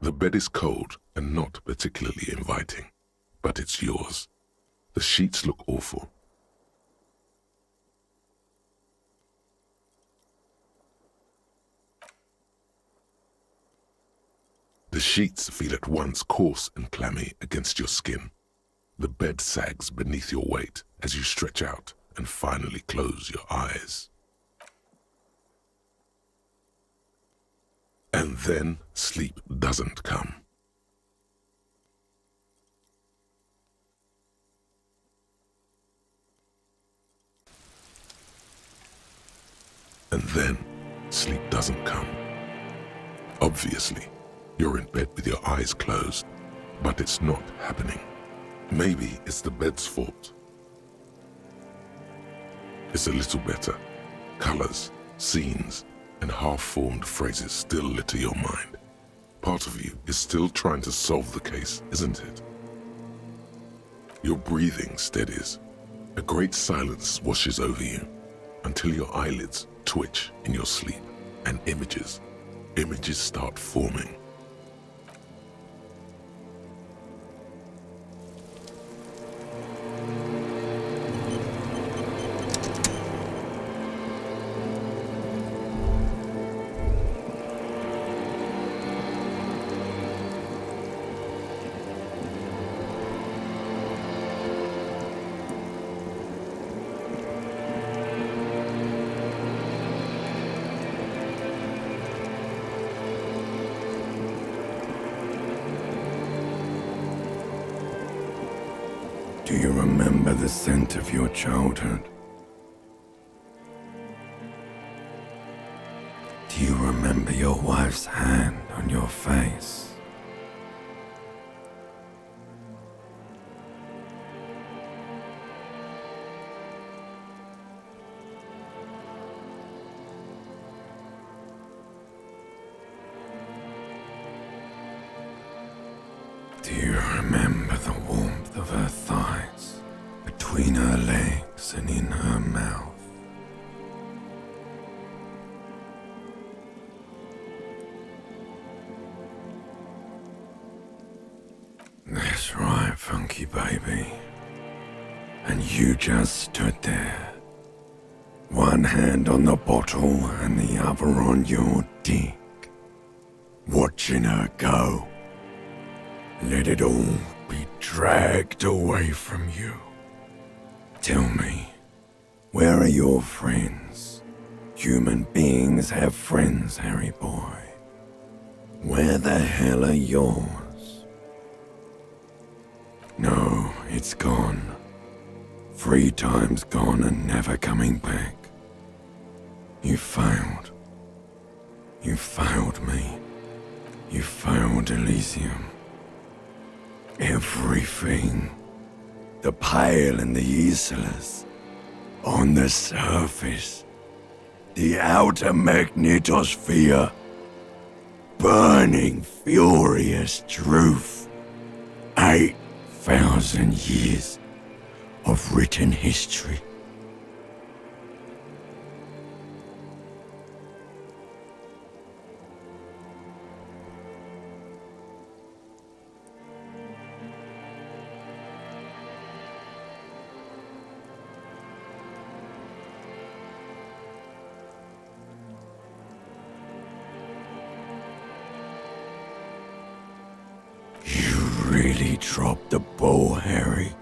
The bed is cold and not particularly inviting, but it's yours. The sheets look awful. The sheets feel at once coarse and clammy against your skin. The bed sags beneath your weight as you stretch out and finally close your eyes. And then sleep doesn't come. And then sleep doesn't come. Obviously, you're in bed with your eyes closed, but it's not happening. Maybe it's the bed's fault. It's a little better. Colors, scenes, and half-formed phrases still litter your mind. Part of you is still trying to solve the case, isn't it? Your breathing steadies. A great silence washes over you until your eyelids twitch in your sleep and images start forming. Do you remember the scent of your childhood? Do you remember your wife's hand on your face? Do you remember the warmth of her thighs, between her legs and in her mouth? That's right, funky baby. And you just stood there, one hand on the bottle and the other on your dick, watching her go. Let it all be dragged away from you. Tell me, where are your friends? Human beings have friends, Harry boy. Where the hell are yours? No, it's gone. 3 times gone and never coming back. You failed. You failed me. You failed Elysium. Everything. The Pale and the Islas. On the surface. The outer magnetosphere. Burning, furious truth. 8,000 years of written history. Really dropped the ball, Harry.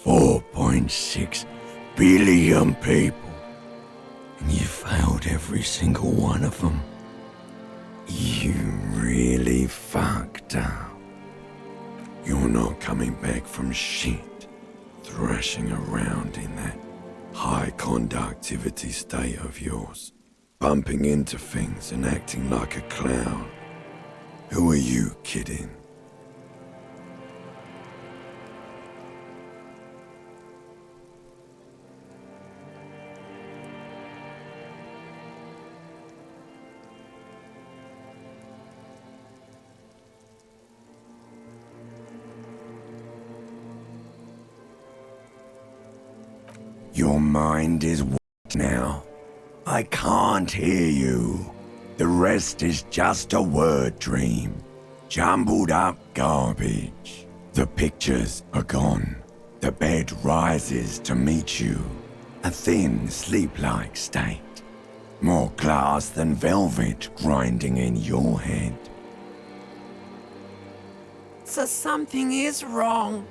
4.6 billion people. And you failed every single one of them. You really fucked up. You're not coming back from shit, thrashing around in that high conductivity state of yours, bumping into things and acting like a clown. Who are you kidding? Your mind is now. I can't hear you. The rest is just a word dream. Jumbled up garbage. The pictures are gone. The bed rises to meet you. A thin, sleep-like state. More glass than velvet grinding in your head. So something is wrong.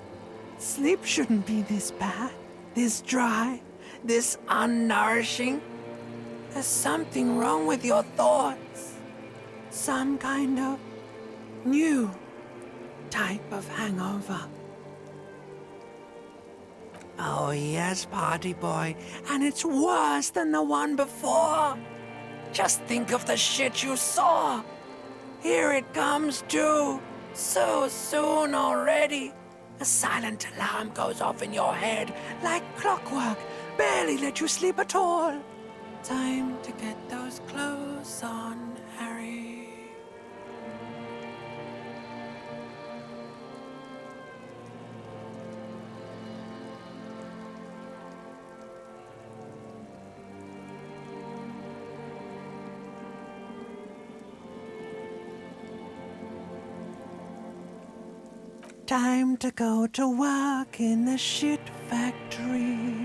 Sleep shouldn't be this bad. This dry, this unnourishing. There's something wrong with your thoughts. Some kind of new type of hangover. Oh yes, party boy, and it's worse than the one before. Just think of the shit you saw. Here it comes too, so soon already. A silent alarm goes off in your head like clockwork, barely let you sleep at all. Time to get those clothes on, Harry. Time to go to work in the shit factory.